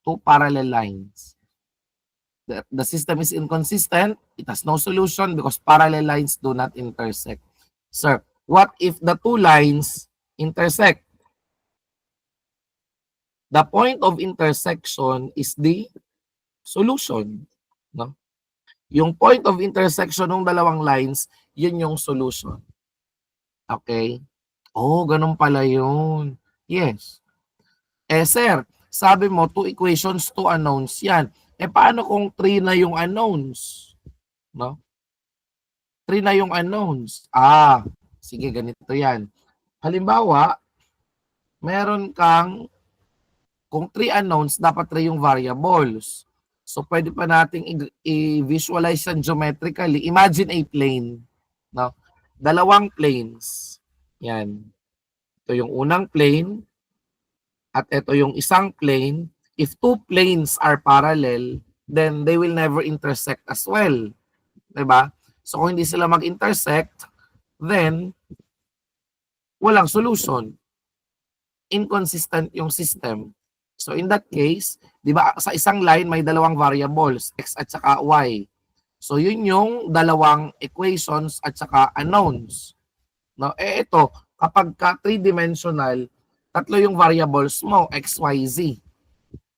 2 parallel lines. The system is inconsistent. It has no solution because parallel lines do not intersect. Sir, what if the 2 lines intersect? The point of intersection is the solution. No? Yung point of intersection ng dalawang lines, yun yung solution. Okay? Oh, ganun pala yun. Yes. Sir, sabi mo, 2 equations, 2 unknowns. Yan. Paano kung 3 na yung unknowns? No? 3 na yung unknowns. Sige, ganito yan. Halimbawa, meron kang, kung 3 unknowns, dapat 3 yung variables. So, pwede pa nating i-visualize yan geometrically. Imagine a plane. No? Dalawang planes. Yan. Ito yung unang plane at ito yung isang plane. If 2 planes are parallel, then they will never intersect as well. Diba? So kung hindi sila mag-intersect, then walang solution. Inconsistent yung system. So in that case, diba, sa isang line may dalawang variables, x at saka y. So yun yung dalawang equations at saka unknowns. No, ito, kapag ka 3-dimensional, 3 yung variables mo, x, y, z.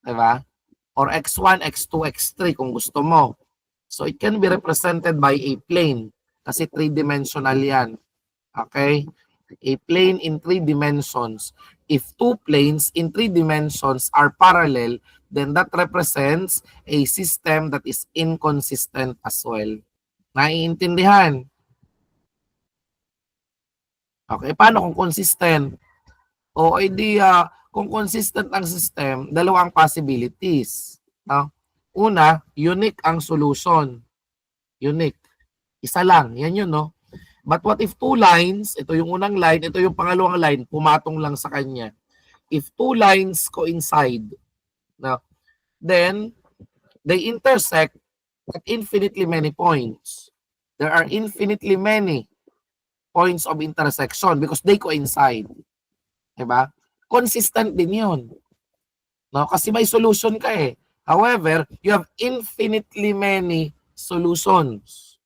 Diba? Or x1, x2, x3 kung gusto mo. So it can be represented by a plane kasi 3-dimensional yan. Okay? A plane in 3 dimensions. If 2 planes in 3 dimensions are parallel, then that represents a system that is inconsistent as well. Naiintindihan? Okay, paano kung consistent? O kung consistent ang system, dalawang possibilities. No? Una, unique ang solution. Unique. Isa lang. Yan yun, no? But what if 2 lines, ito yung unang line, ito yung pangalawang line, pumatong lang sa kanya. If 2 lines coincide, no, then they intersect at infinitely many points. There are infinitely many points of intersection because they coincide. Diba? Consistent din yun. No? Kasi may solution ka eh. However, you have infinitely many solutions.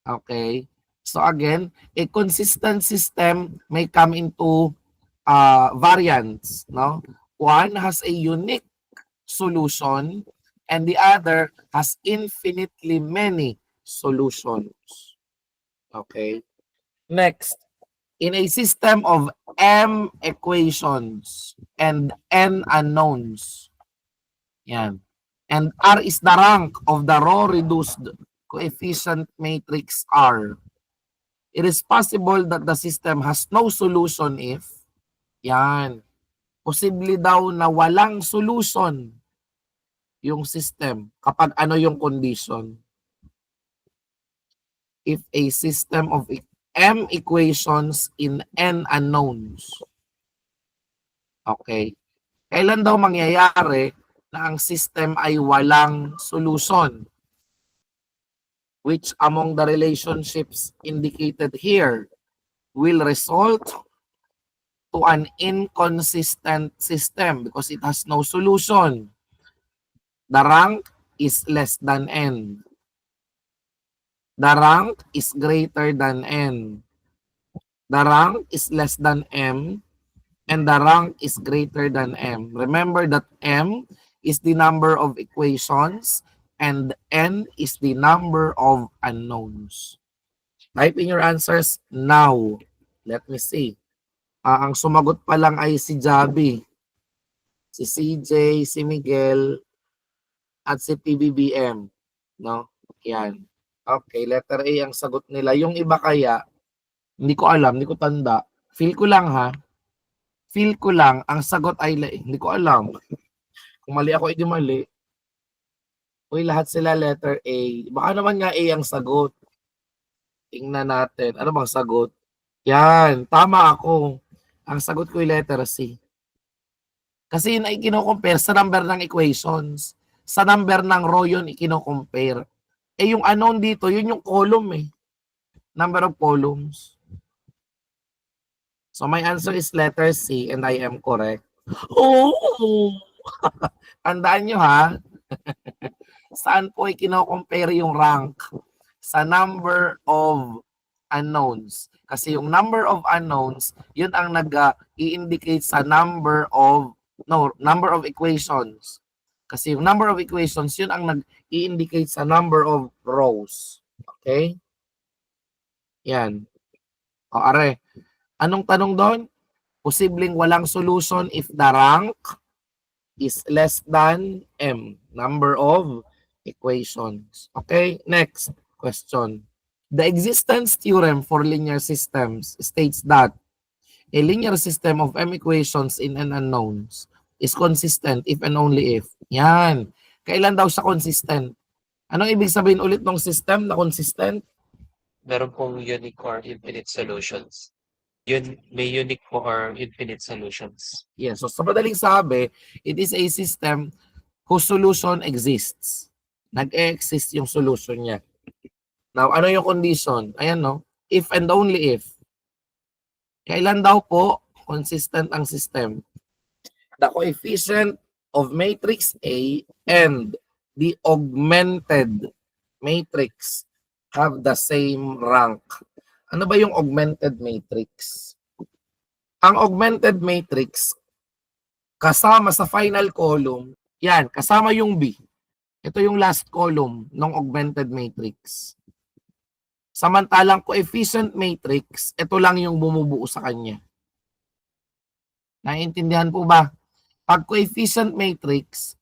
Okay? So again, a consistent system may come into variants. No? One has a unique solution and the other has infinitely many solutions. Okay? Next, In a system of M equations and N unknowns, yan, and R is the rank of the row-reduced coefficient matrix R, it is possible that the system has no solution if, yan, posible daw na walang solution yung system kapag ano yung condition. If a system of M equations in N unknowns. Okay. Kailan daw mangyayari na ang system ay walang solution? Which among the relationships indicated here will result to an inconsistent system because it has no solution. The rank is less than N. The rank is greater than N. The rank is less than M. And the rank is greater than M. Remember that M is the number of equations and N is the number of unknowns. Type in your answers now. Let me see. Ang sumagot pa lang ay si Javi, si CJ, si Miguel, at si PBBM. No? Yan. Okay, letter A ang sagot nila. Yung iba kaya, hindi ko alam, hindi ko tanda. Feel ko lang ha. Feel ko lang, ang sagot ay, hindi ko alam. Kung mali ako, hindi mali. Uy, lahat sila letter A. Baka naman nga A ang sagot. Tingnan natin. Ano bang sagot? Yan, tama ako. Ang sagot ko ay letter C. Kasi yun ay kino-compare sa number ng equations. Sa number ng row yun ikino-compare. Eh yung unknown dito, yun yung column eh. Number of columns. So my answer is letter C and I am correct. Oh! Tandaan nyo ha. Saan po ikino-compare yung rank? Sa number of unknowns. Kasi yung number of unknowns, yun ang nag-i-indicate sa number of equations. Kasi yung number of equations, yun ang nag-i-indicate sa number of rows. Okay? Yan. O, are. Anong tanong doon? Posibleng walang solution if the rank is less than M. Number of equations. Okay? Next question. The existence theorem for linear systems states that a linear system of M equations in N unknowns is consistent if and only if. Yan. Kailan daw siya consistent? Anong ibig sabihin ulit ng system na consistent? Meron pong unique or infinite solutions. May unique po or infinite solutions. Yes. So sa madaling sabi, it is a system whose solution exists. Nag-exist yung solution niya. Now, ano yung condition? Ayan, no? If and only if. Kailan daw po consistent ang system? The coefficient of matrix A and the augmented matrix have the same rank. Ano ba yung augmented matrix? Ang augmented matrix, kasama sa final column, yan, kasama yung B. Ito yung last column ng augmented matrix. Samantalang coefficient matrix, ito lang yung bumubuo sa kanya. Naiintindihan po ba? Pag coefficient matrix,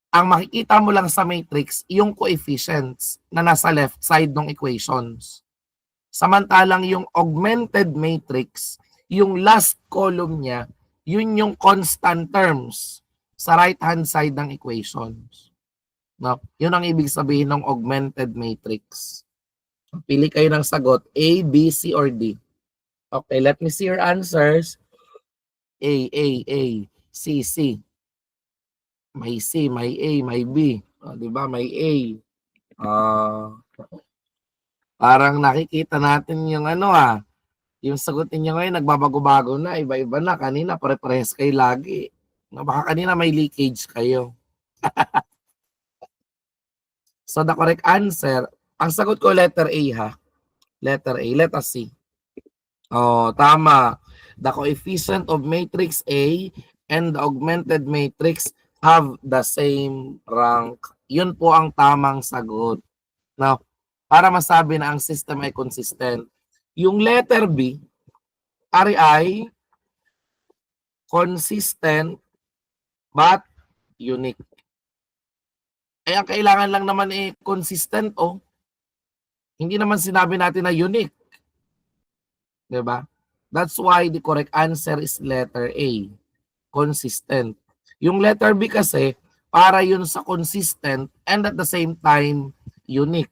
ang makikita mo lang sa matrix, yung coefficients na nasa left side ng equations. Samantalang yung augmented matrix, yung last column niya, yun yung constant terms sa right-hand side ng equations. No? Yun ang ibig sabihin ng augmented matrix. Pili kayo ng sagot, A, B, C, or D. Okay, let me see your answers. A, C, C. May C, may A, may B. Diba? May A. Parang nakikita natin yung yung sagot niyo ngayon, nagbabago-bago na, iba-iba na. Kanina, pare-pares kayo lagi. Baka kanina may leakage kayo. So, the correct answer, ang sagot ko, letter A ha. Letter A. Let us see. Oh, tama. The coefficient of matrix A and the augmented matrix have the same rank. Yun po ang tamang sagot. Now, para masabi na ang system ay consistent, yung letter B, ari ay consistent but unique. Eh, ang kailangan lang naman consistent, oh. Hindi naman sinabi natin na unique. Diba? That's why the correct answer is letter A, consistent. Yung letter B kasi, para yun sa consistent and at the same time, unique.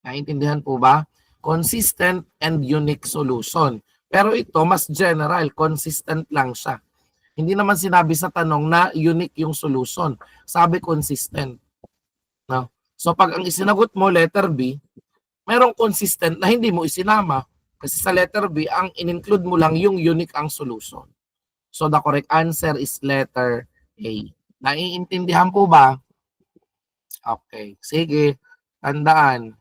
Naintindihan po ba? Consistent and unique solution. Pero ito, mas general, consistent lang siya. Hindi naman sinabi sa tanong na unique yung solution. Sabi consistent. No? So pag ang isinagot mo, letter B, merong consistent na hindi mo isinama. Kasi sa letter B, ang in-include mo lang yung unique ang solution. So the correct answer is letter A. Naiintindihan po ba? Okay. Sige. Tandaan.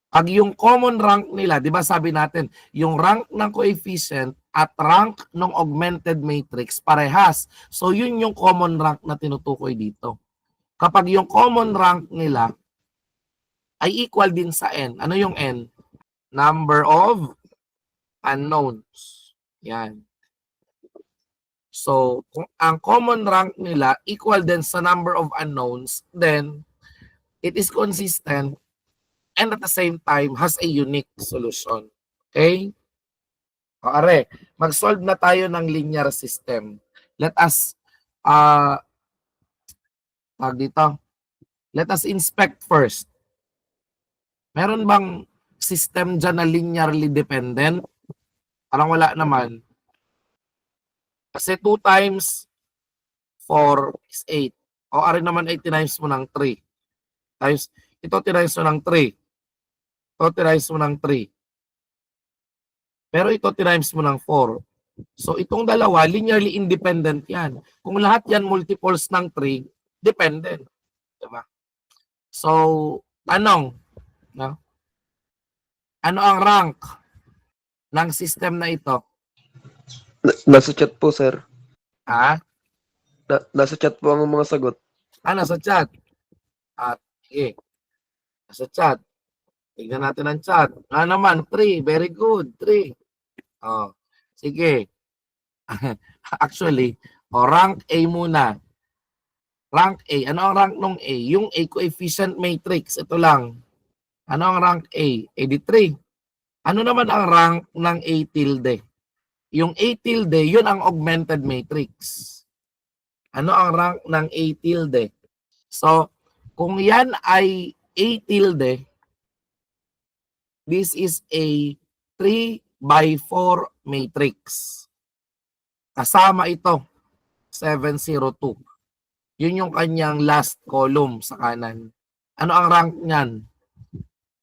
Pag yung common rank nila, di ba sabi natin, yung rank ng coefficient at rank ng augmented matrix parehas. So yun yung common rank na tinutukoy dito. Kapag yung common rank nila ay equal din sa n. Ano yung n? Number of unknowns. Yan. So, kung ang common rank nila equal din sa number of unknowns, then it is consistent and at the same time has a unique solution. Okay? O, are, mag-solve na tayo ng linear system. Let us let us inspect first. Meron bang system dyan na linearly dependent? Parang wala naman. Kasi 2 times 4 is 8. O ari naman ay tinimes mo ng 3. Times, ito tinimes mo ng 3. Ito tinimes mo ng 3. Pero ito tinimes mo ng 4. So itong dalawa, linearly independent yan. Kung lahat yan multiples ng 3, dependent. Diba? So, tanong, no? Ano ang rank ng system na ito? Nasa chat po, sir. Ha? Nasa chat po ang mga sagot. Nasa chat. At, sige. Nasa chat. Tignan natin ang chat. Naman, 3. Very good. 3. Oh, sige. Actually, rank A muna. Rank A. Ano ang rank ng A? Yung A coefficient matrix. Ito lang. Ano ang rank A? A di 3. Ano naman ang rank ng A tilde? Yung A tilde, yun ang augmented matrix. Ano ang rank ng A tilde? So, kung yan ay A tilde, this is a 3 by 4 matrix. Kasama ito, 702. Yun yung kanyang last column sa kanan. Ano ang rank niyan?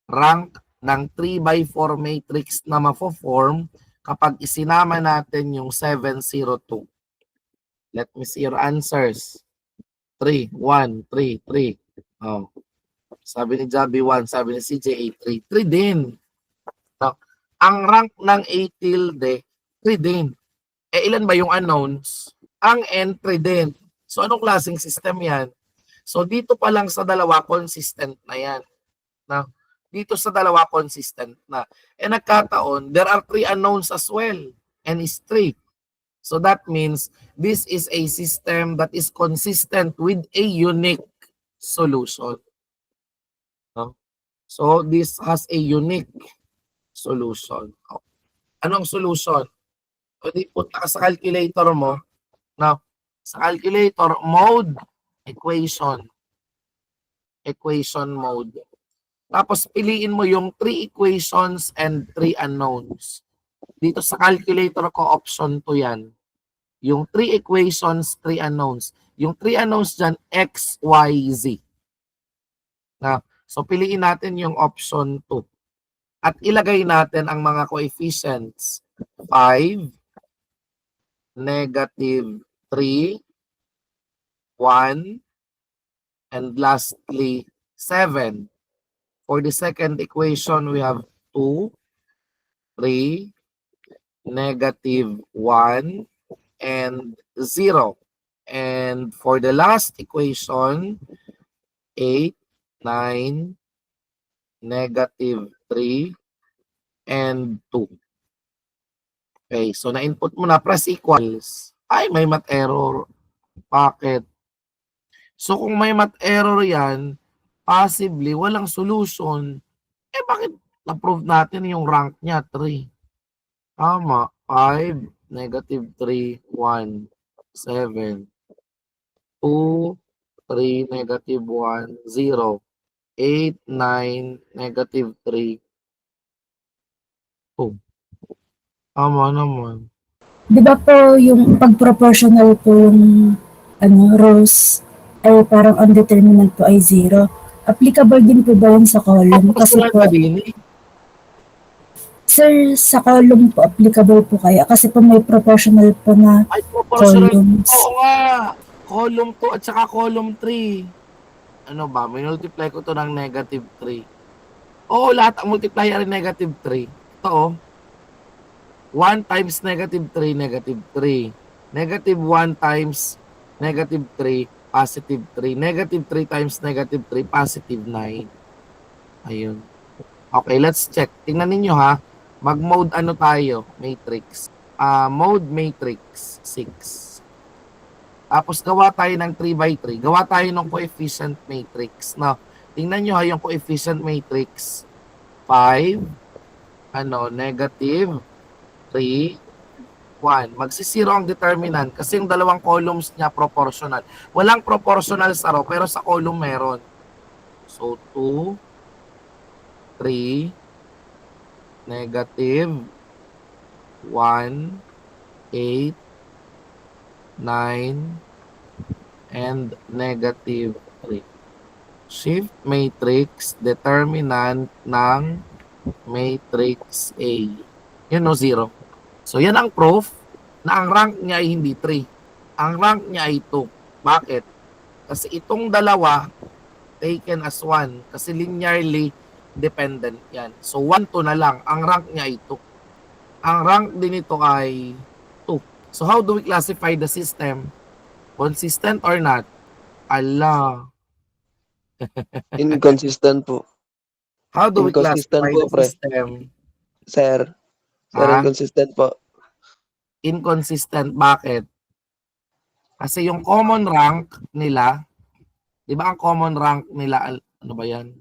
Rank ng 3 by 4 matrix na mafo-form kapag isinama natin yung 702. Let me see your answers. 3, 1, 3, 3. Oh. Sabi ni Javi 1, sabi ni CJ 3. 3 din. So, ang rank ng A tilde, 3 din. Eh, ilan ba yung unknowns? Ang N, 3 din. So, anong klaseng system yan? So, dito pa lang sa dalawa, consistent na yan. Now, dito sa dalawa, consistent na. Eh, nagkataon, there are 3 unknowns as well. N is 3. So, that means, this is a system that is consistent with a unique solution. No? So, this has a unique solution. Anong solution? Pwede punta ka sa calculator mo. Now, sa calculator, mode, equation. Equation mode. Tapos, piliin mo yung 3 equations and 3 unknowns. Dito sa calculator ko, option 2 yan. Yung 3 equations, 3 unknowns. Yung 3 unknowns dyan, X, Y, Z. Now, so, piliin natin yung option 2. At ilagay natin ang mga coefficients. 5, negative 3, 1, and lastly, 7. For the second equation, we have 2, 3, negative 1, and 0. And for the last equation, 8, 9, negative 3, and 2. Okay, so na-input mo na, press equals. Ay, may math error. Bakit? So kung may math error yan, possibly walang solution. Eh bakit na-prove natin yung rank niya? 3. Tama. 5, negative 3, 1, 7, 2, 3, negative 1, 0, 8, 9, negative 3, 2. Tama naman. Di ba po yung pag-proportional po yung rows ay parang ang determinant po ay 0? Applicable din po ba yun sa column? Kasi Proportional po, ka din eh. sir, sa column po applicable po kaya? Kasi po may proportional po na Ay, proportional. columns. Oo nga. Column 2 at saka column 3. Ano ba? May multiply ko to ng negative 3. Oo, lahat ang multiplier ay negative 3. Ito oh. 1 times negative 3, negative 3. Negative 1 times negative 3, positive 3. Negative 3 times negative 3, positive 9. Ayun. Okay, let's check. Tingnan ninyo ha. Mag-mode ano tayo? Matrix. Mode matrix 6. Tapos gawa tayo ng 3 by 3. Gawa tayo ng coefficient matrix. No? Tingnan nyo ha yung coefficient matrix. 5, negative 3, 1. Magsisiro ang determinant kasi yung dalawang columns niya proportional. Walang proportional sa row pero sa column meron. So 2, 3, negative 1, 8, 9, and negative 3. Shift matrix, determinant ng matrix A. Yun no, 0. So yan ang proof na ang rank niya ay hindi 3. Ang rank niya ay 2. Bakit? Kasi itong dalawa taken as 1 kasi linearly dependent yan. So 1, 2 na lang. Ang rank niya ay 2. Ang rank din ito ay 2. So how do we classify the system? Consistent or not? Allah. Inconsistent po. How do we Inconsistent classify po, the pre. system? Sir, Ah? inconsistent po. Inconsistent. Bakit? Kasi yung common rank nila, di ba ang common rank nila, ano ba yan?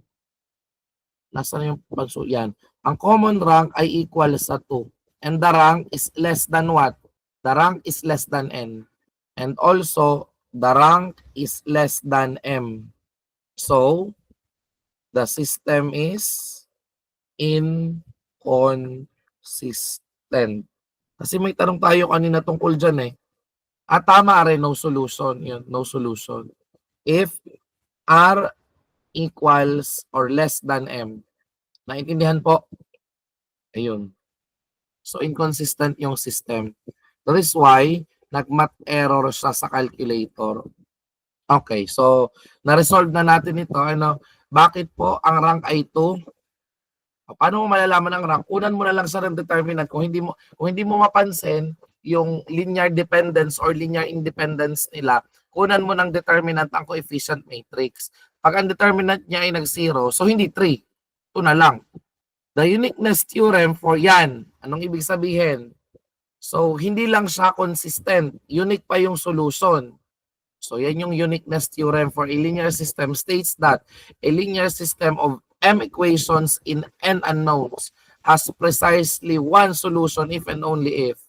Nasaan yung pagso? Yan. Ang common rank ay equal sa 2. And the rank is less than what? The rank is less than n. And also, the rank is less than m. So, the system is inconsistent. Kasi may tanong tayo kanina tungkol dyan eh. At tama rin, no solution. Yun, no solution. If R equals or less than M. Naintindihan po? Ayun. So, inconsistent yung system. That is why, nag-math error siya sa calculator. Okay, so, na-resolve na natin ito. Bakit po ang rank ay 2? Paano mo malalaman ang rank? Unan mo na lang sa determinant. Kung hindi mo mapansin yung linear dependence or linear independence nila, kunan mo ng determinant ang coefficient matrix. Pag ang determinant niya ay nag-0, so hindi 3. 2 na lang. The uniqueness theorem for yan. Anong ibig sabihin? So, hindi lang siya consistent. Unique pa yung solution. So, yan yung uniqueness theorem for a linear system states that a linear system of m equations in n unknowns has precisely one solution if and only if.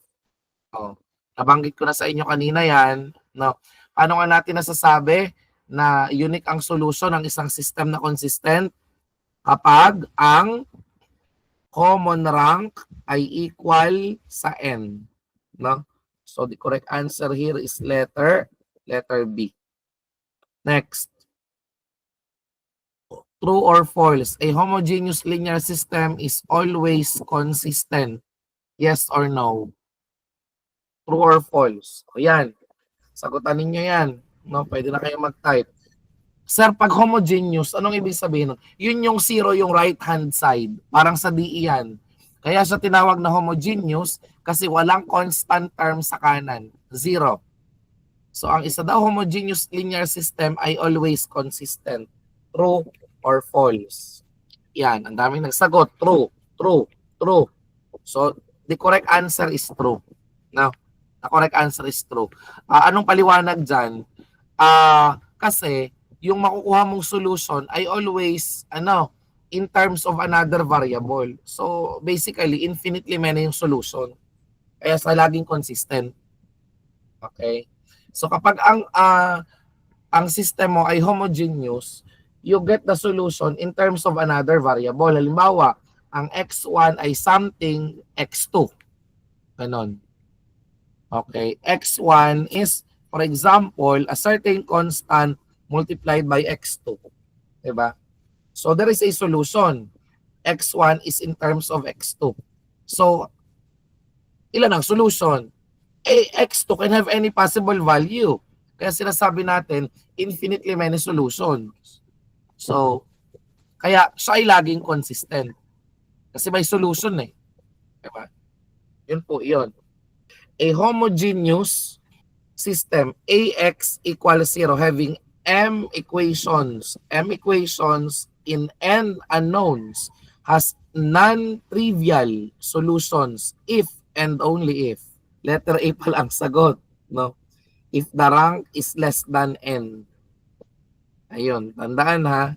Oh, nabanggit ko na sa inyo kanina yan. No? Paano nga natin nasasabi na unique ang solution ng isang system na consistent? Kapag ang common rank ay equal sa n. No? So the correct answer here is letter B. Next. True or false? A homogeneous linear system is always consistent. Yes or no? True or false? O yan. Sagutan ninyo yan. No, pwede na kayo mag-type. Sir, pag homogeneous, anong ibig sabihin nun? Yun yung 0 yung right hand side. Parang sa DE yan. Kaya siya tinawag na homogeneous kasi walang constant term sa kanan. 0. So, ang isa daw homogeneous linear system ay always consistent. True or false? Yan, ang daming nagsagot. True, true, true. So, the correct answer is true. No? The correct answer is true. Anong paliwanag dyan? Kasi yung makukuha mong solution ay always in terms of another variable. So basically infinitely many yung solution. Kaya sa laging consistent. Okay? So kapag ang system mo ay homogeneous, you get the solution in terms of another variable. Halimbawa, ang x1 ay something x2. Ganon. Okay, x1 is, for example, a certain constant multiplied by x2. Diba? So there is a solution. x1 is in terms of x2. So, ilan ang solution? x2 can have any possible value. Kaya sinasabi natin, infinitely many solutions. So, kaya siya ay laging consistent. Kasi may solution eh. Diba? Yun po yun. A homogeneous system AX equals 0 having M equations in N unknowns has non-trivial solutions if and only if. Letter A pa lang sagot. No? If the rank is less than N. Ayun, tandaan ha.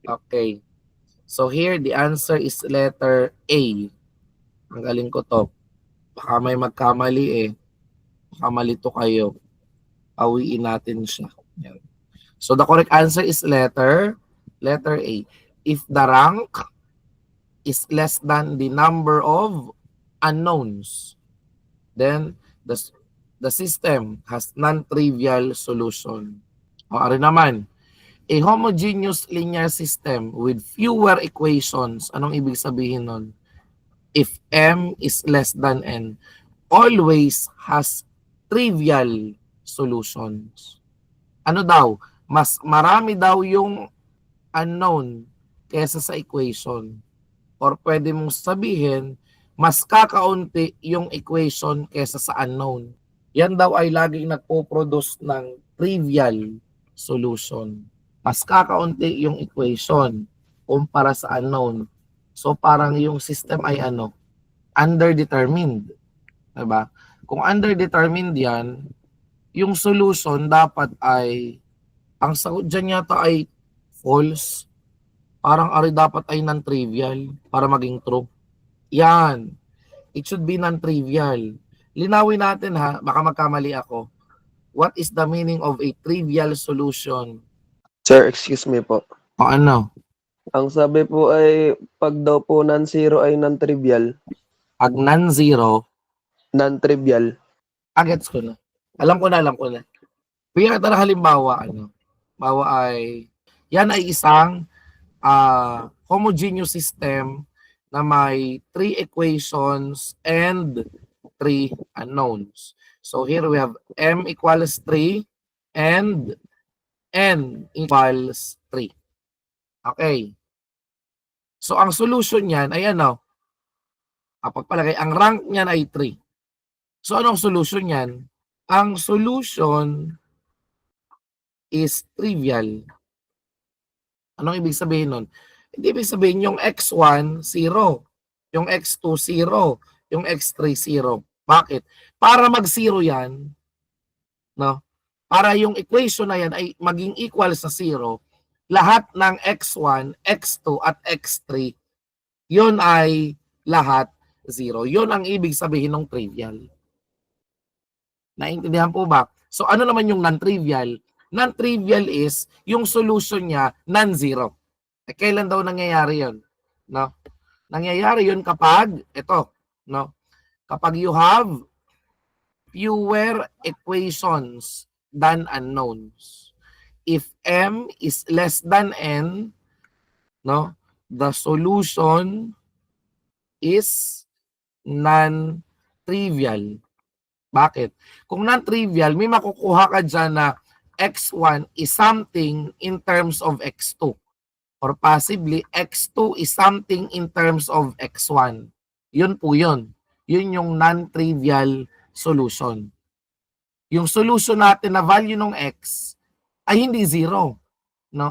Okay. So here the answer is letter A. Ang galing ko to. Baka may magkamali eh. Baka malito kayo. Awiin natin siya. Yan. So the correct answer is letter A. If the rank is less than the number of unknowns, then the system has non-trivial solution. O ari naman, a homogeneous linear system with fewer equations. Anong ibig sabihin nun? If M is less than N, always has trivial solutions. Ano daw? Mas marami daw yung unknown kesa sa equation. Or pwede mong sabihin, mas kakaunti yung equation kesa sa unknown. Yan daw ay laging nagpo-produce ng trivial solution. Mas kakaunti yung equation kumpara sa unknown. So parang yung system ay underdetermined. Diba? Kung underdetermined yan, yung solution dapat ay, ang sagot dyan yata ay false. Parang ari dapat ay non-trivial para maging true. Yan. It should be non-trivial. Linawin natin ha, baka magkamali ako. What is the meaning of a trivial solution? Sir, excuse me po. O ano? Ang sabi po ay pag daw po non-zero ay non-trivial. Pag non-zero, Non-trivial. gets ko na. Alam ko na. Kaya tara halimbawa, bawa ay, yan ay isang homogeneous system na may 3 equations and 3 unknowns. So here we have M equals 3 and N equals 3. Okay. So ang solution niyan ay pagpalagay, ang rank niyan ay 3. So anong solution niyan? Ang solution is trivial. Anong ibig sabihin nun? Hindi ibig sabihin yung x1, 0. Yung x2, 0. Yung x3, 0. Bakit? Para mag-0 yan, para yung equation na yan ay maging equal sa 0, lahat ng x1, x2, at x3, yun ay lahat 0. Yun ang ibig sabihin ng trivial. Naintindihan po ba? So ano naman yung non-trivial? Non-trivial is yung solution niya non-zero. Kailan daw nangyayari yun? Nangyayari yun kapag, kapag you have fewer equations than unknowns. If M is less than N, the solution is non-trivial. Bakit? Kung non-trivial, may makukuha ka dyan na x1 is something in terms of x2. Or possibly, x2 is something in terms of x1. Yun po yun. Yun yung non-trivial solution. Yung solution natin na value ng x ay hindi zero.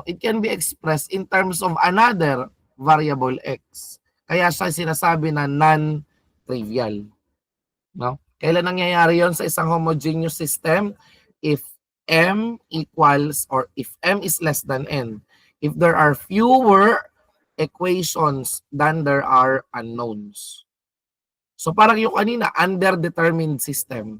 It can be expressed in terms of another variable x. Kaya siya sinasabi na trivial. No? Kailan nangyayari yon sa isang homogeneous system? If M equals or if M is less than N. If there are fewer equations than there are unknowns. So parang yung kanina, underdetermined system.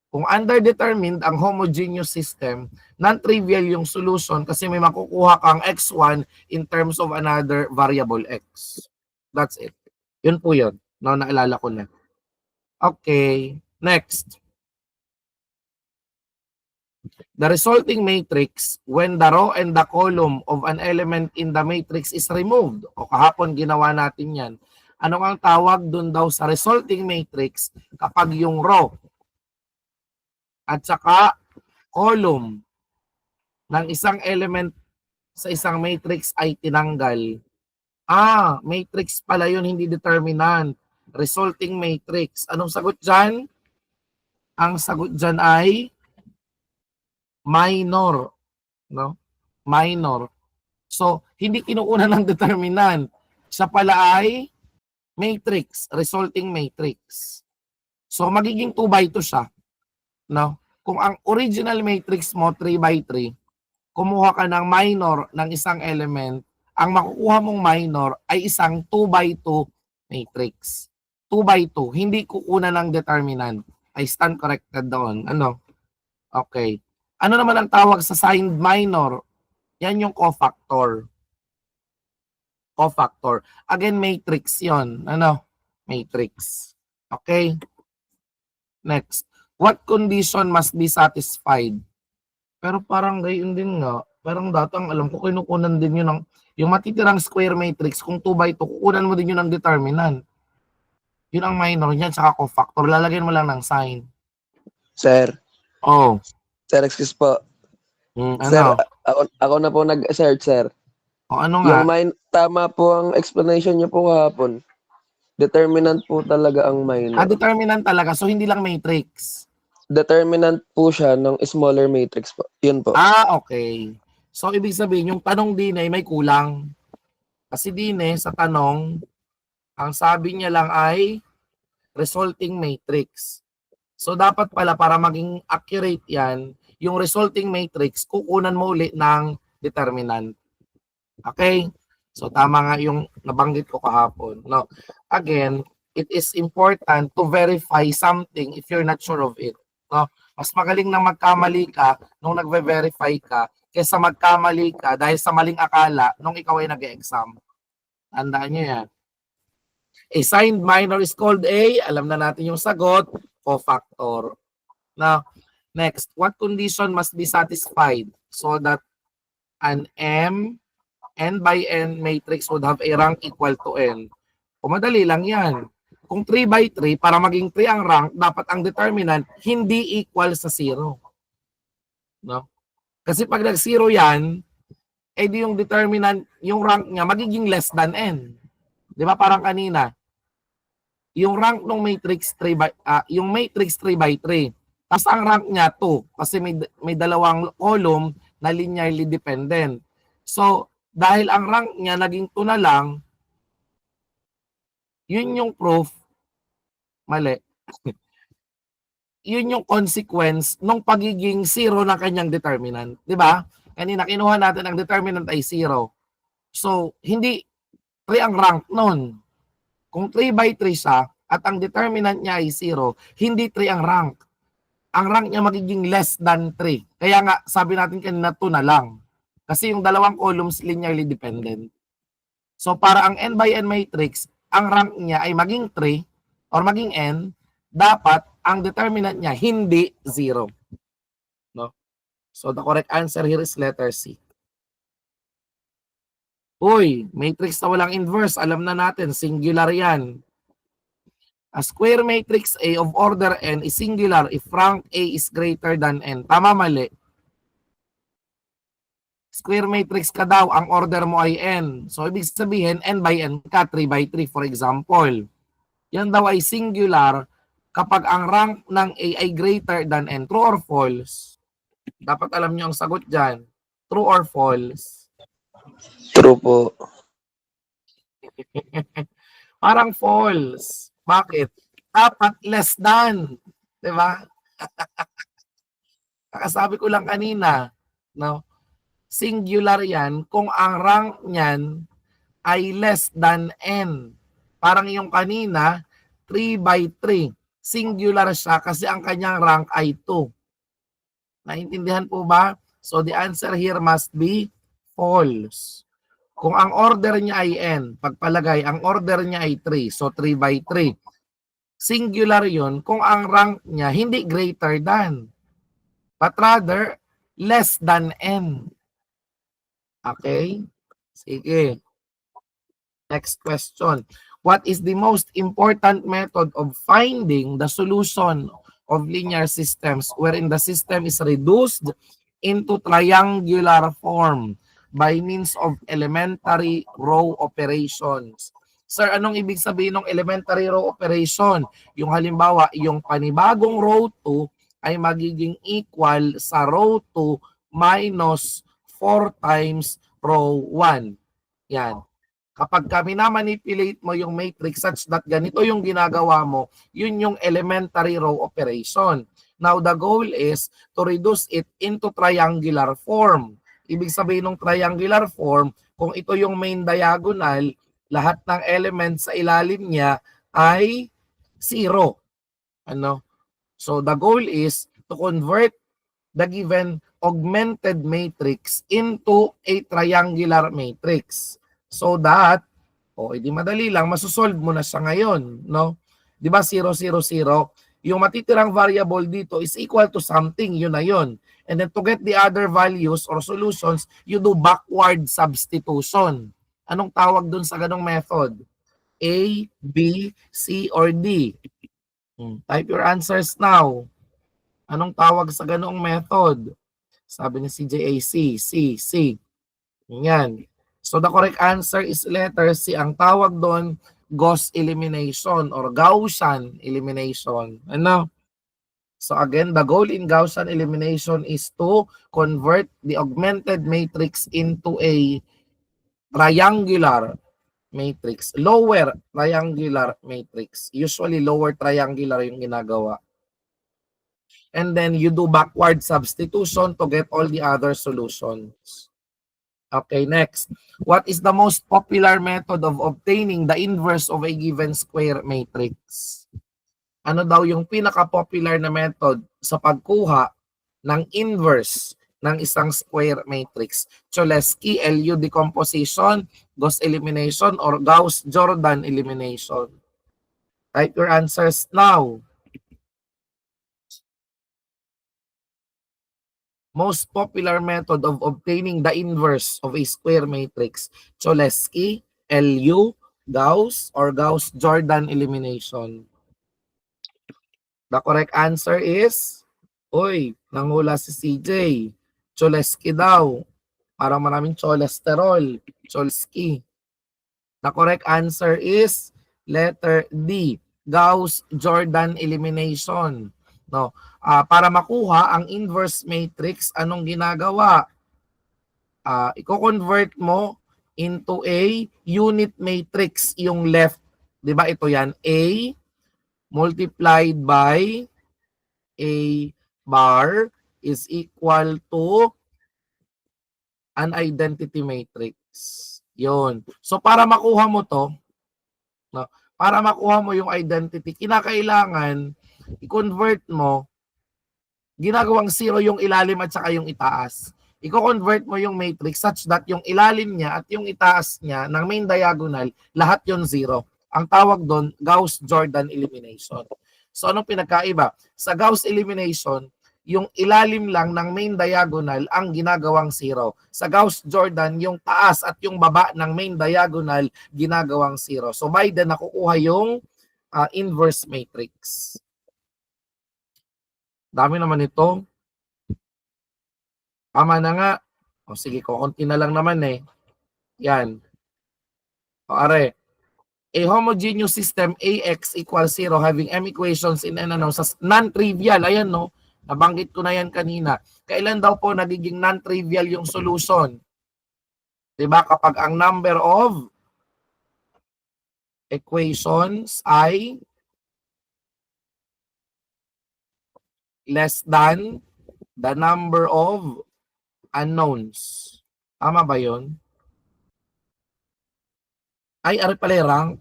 Kung underdetermined ang homogeneous system, non-trivial yung solution kasi may makukuha kang x1 in terms of another variable x. That's it. Yun po yun. No, naalala ko na. Okay, next. The resulting matrix when the row and the column of an element in the matrix is removed. O kahapon ginawa natin yan. Ano ang tawag dun daw sa resulting matrix kapag yung row at saka column ng isang element sa isang matrix ay tinanggal? Matrix pala yun, hindi determinant. Resulting matrix. Anong sagot dyan? Ang sagot dyan ay minor. No? Minor. So, hindi kinuuna ng determinant. Siya pala ay matrix. Resulting matrix. So, magiging 2 by 2 siya. No? Kung ang original matrix mo 3 by 3, kumuha ka ng minor ng isang element, ang makukuha mong minor ay isang 2 by 2 matrix. 2 by 2, hindi kukunan ng determinant. I stand corrected doon. Ano? Okay. Ano naman ang tawag sa signed minor? Yan yung cofactor. Cofactor. Again, matrix yon. Ano? Matrix. Okay? Next. What condition must be satisfied? Pero parang gayon din nga. Parang dati ang alam ko, kinukunan din yun ng, yung matitirang square matrix, kung 2 by 2, kukunan mo din yun ng determinant. Yun ang minor niyan, saka cofactor. Lalagyan mo lang ng sign. Sir, Oh. sir, excuse po. Ano? Sir, ako na po nag-search, sir. O ano nga? Tama po ang explanation niyo po kahapon. Determinant po talaga ang minor. Determinant talaga. So, hindi lang matrix. Determinant po siya ng smaller matrix po. Yun po. Okay. So, ibig sabihin, yung tanong din ay may kulang. Kasi din sa tanong, ang sabi niya lang ay resulting matrix. So, dapat pala para maging accurate yan, yung resulting matrix, kukunan mo ulit ng determinant. Okay? So, tama nga yung nabanggit ko kahapon. No? Again, it is important to verify something if you're not sure of it. No? Mas magaling na magkamali ka nung nagve-verify ka kaysa magkamali ka dahil sa maling akala nung ikaw ay nag-exam. Tandaan nyo yan. A signed minor is called a, alam na natin yung sagot, cofactor. Now, next, what condition must be satisfied so that an n by n matrix would have a rank equal to n? O madali lang yan. Kung 3 by 3, para maging 3 ang rank, dapat ang determinant hindi equal sa 0. No? Kasi pag nag-0 yan, di yung determinant, yung rank niya magiging less than n. Di ba parang kanina? Yung rank ng matrix 3 by yung matrix 3 by 3. Tapos ang rank niya 2 kasi may dalawang column na linearly dependent. So, dahil ang rank niya naging 2 na lang, yun yung proof. Mali. Yun yung consequence nung pagiging 0 ng kanyang determinant. Di ba? Kanina kinuha natin ang determinant ay 0. So, hindi 3 ang rank nun. Kung 3 by 3 siya at ang determinant niya ay 0, hindi 3 ang rank. Ang rank niya magiging less than 3. Kaya nga, sabi natin kanina 2 na lang. Kasi yung dalawang columns linearly dependent. So, para ang n by n matrix, ang rank niya ay maging 3 or maging n, dapat ang determinant niya hindi 0. No? So, the correct answer here is letter C. Uy, matrix na walang inverse. Alam na natin, singular yan. A square matrix A of order n is singular if rank A is greater than n. Tama, mali? Square matrix ka daw, ang order mo ay n. So, ibig sabihin, n by n ka, 3 by 3, for example. Yan daw ay singular kapag ang rank ng A ay greater than n. True or false? Dapat alam nyo ang sagot dyan. True or false? True po. Parang false. Bakit? Dapat less than. Di ba? Kakasabi ko lang kanina, no? Singular yan kung ang rank niyan ay less than n. Parang yung kanina, 3 by 3. Singular siya kasi ang kanyang rank ay 2. Naintindihan po ba? So the answer here must be false. Kung ang order niya ay n, pagpalagay, ang order niya ay 3. So 3 by 3. Singular yun kung ang rank niya hindi greater than, but rather less than n. Okay? Sige. Next question. What is the most important method of finding the solution of linear systems wherein the system is reduced into triangular form by means of elementary row operations? Sir, anong ibig sabihin ng elementary row operation? Yung halimbawa, yung panibagong row 2 ay magiging equal sa row 2 minus 4 times row 1. Yan. Kapag minamanipulate mo yung matrix such that ganito yung ginagawa mo, yun yung elementary row operation. Now, the goal is to reduce it into triangular form. Ibig sabihin ng triangular form, kung ito yung main diagonal, lahat ng elements sa ilalim niya ay 0. Ano? So, the goal is to convert the given augmented matrix into a triangular matrix. So that, edi madali lang, masosolve mo na siya ngayon, no? Di ba 0, 0, 0? Yung matitirang variable dito is equal to something, yun na yun. And then to get the other values or solutions, you do backward substitution. Anong tawag dun sa ganong method? A, B, C, or D? Type your answers now. Anong tawag sa ganong method? Sabi ni CJAC, C. Yan. So the correct answer is letter C. Ang tawag doon, Gauss elimination or Gaussian elimination. Ano? So again, the goal in Gaussian elimination is to convert the augmented matrix into a triangular matrix. Lower triangular matrix. Usually lower triangular yung ginagawa. And then you do backward substitution to get all the other solutions. Okay, next. What is the most popular method of obtaining the inverse of a given square matrix? Ano daw yung pinaka-popular na method sa pagkuha ng inverse ng isang square matrix? Cholesky, LU decomposition, Gauss elimination, or Gauss-Jordan elimination? Type your answers now. Most popular method of obtaining the inverse of a square matrix, Cholesky, LU, Gauss, or Gauss-Jordan elimination? The correct answer is, nanghula si CJ. Cholesky daw. Parang maraming cholesterol. Cholesky. The correct answer is letter D, Gauss-Jordan elimination. No, para makuha ang inverse matrix, anong ginagawa? I-convert mo into a unit matrix yung left. 'Di ba ito yan? A multiplied by A bar is equal to an identity matrix. Yun. So para makuha mo to, no, para makuha mo yung identity, kinakailangan i-convert mo, ginagawang 0 yung ilalim at saka yung itaas. I-convert mo yung matrix such that yung ilalim niya at yung itaas niya ng main diagonal, lahat yung 0. Ang tawag doon, Gauss-Jordan elimination. So anong pinagkaiba? Sa Gauss elimination, yung ilalim lang ng main diagonal ang ginagawang 0. Sa Gauss-Jordan, yung taas at yung baba ng main diagonal ginagawang 0. So by then, nakukuha yung inverse matrix. Dami naman ito. Tama na nga. Sige, kukunti na lang naman eh. Yan. Are. A homogeneous system AX equals 0 having M equations in sa non-trivial. Ayan no. Nabanggit ko na yan kanina. Kailan daw po nagiging non-trivial yung solution? Diba? Kapag ang number of equations ay less than the number of unknowns. Tama ba yun? Ay, ano pala yung rank?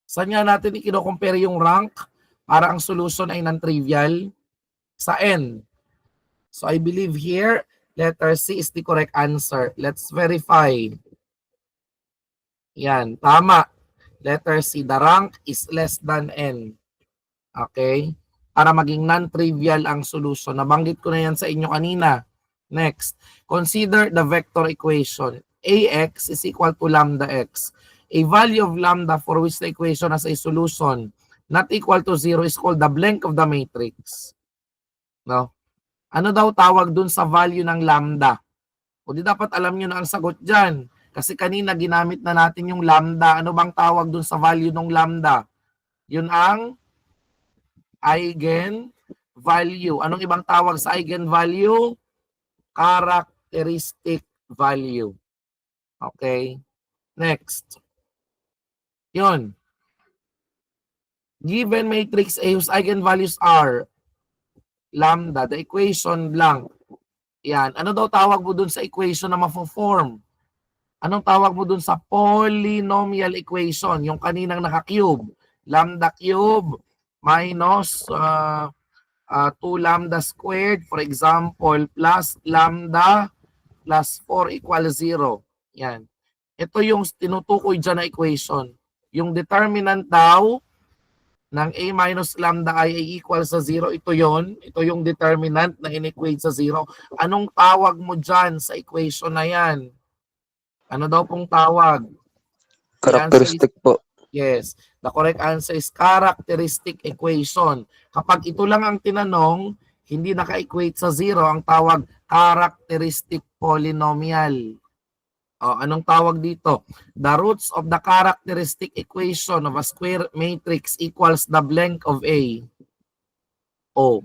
Saan nga natin i-compare yung rank para ang solution ay non-trivial? Sa N. So I believe here, letter C is the correct answer. Let's verify. Yan, tama. Letter C, the rank is less than N. Okay? Para maging non-trivial ang solution. Nabanggit ko na yan sa inyo kanina. Next, consider the vector equation. Ax is equal to lambda x. A value of lambda for which the equation has a solution not equal to 0 is called the blank of the matrix. No? Ano daw tawag dun sa value ng lambda? O di dapat alam nyo na ang sagot dyan. Kasi kanina ginamit na natin yung lambda. Ano bang tawag dun sa value ng lambda? Yun ang eigenvalue. Anong ibang tawag sa eigenvalue? Characteristic value. Okay? Next. Yun. Given matrix A whose eigenvalues are lambda, the equation blank. Yan. Ano daw tawag mo dun sa equation na ma-form? Anong tawag mo dun sa polynomial equation? Yung kaninang naka-cube. Lambda cube minus 2 lambda squared, for example, plus lambda plus 4 equals 0. Yan. Ito yung tinutukoy dyan na equation. Yung determinant daw ng A minus lambda I ay equal sa 0. Ito yon. Ito yung determinant na in-equate sa 0. Anong tawag mo dyan sa equation na yan? Ano daw pong tawag? Characteristic po. Yes. The correct answer is characteristic equation. Kapag ito lang ang tinanong, hindi naka-equate sa 0, ang tawag characteristic polynomial. O, anong tawag dito? The roots of the characteristic equation of a square matrix equals the blank of A. O,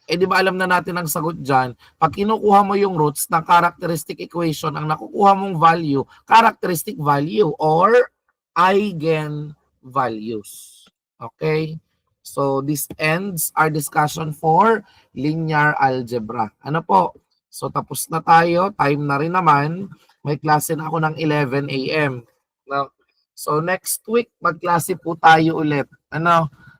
di ba alam na natin ang sagot dyan? Pag kinukuha mo yung roots ng characteristic equation, ang nakukuha mong value, characteristic value or eigenvalues. Okay? So, this ends our discussion for linear algebra. Ano po? So, tapos na tayo. Time na rin naman. May klase na ako ng 11 a.m. No? So, next week, magklase po tayo ulit. Ano?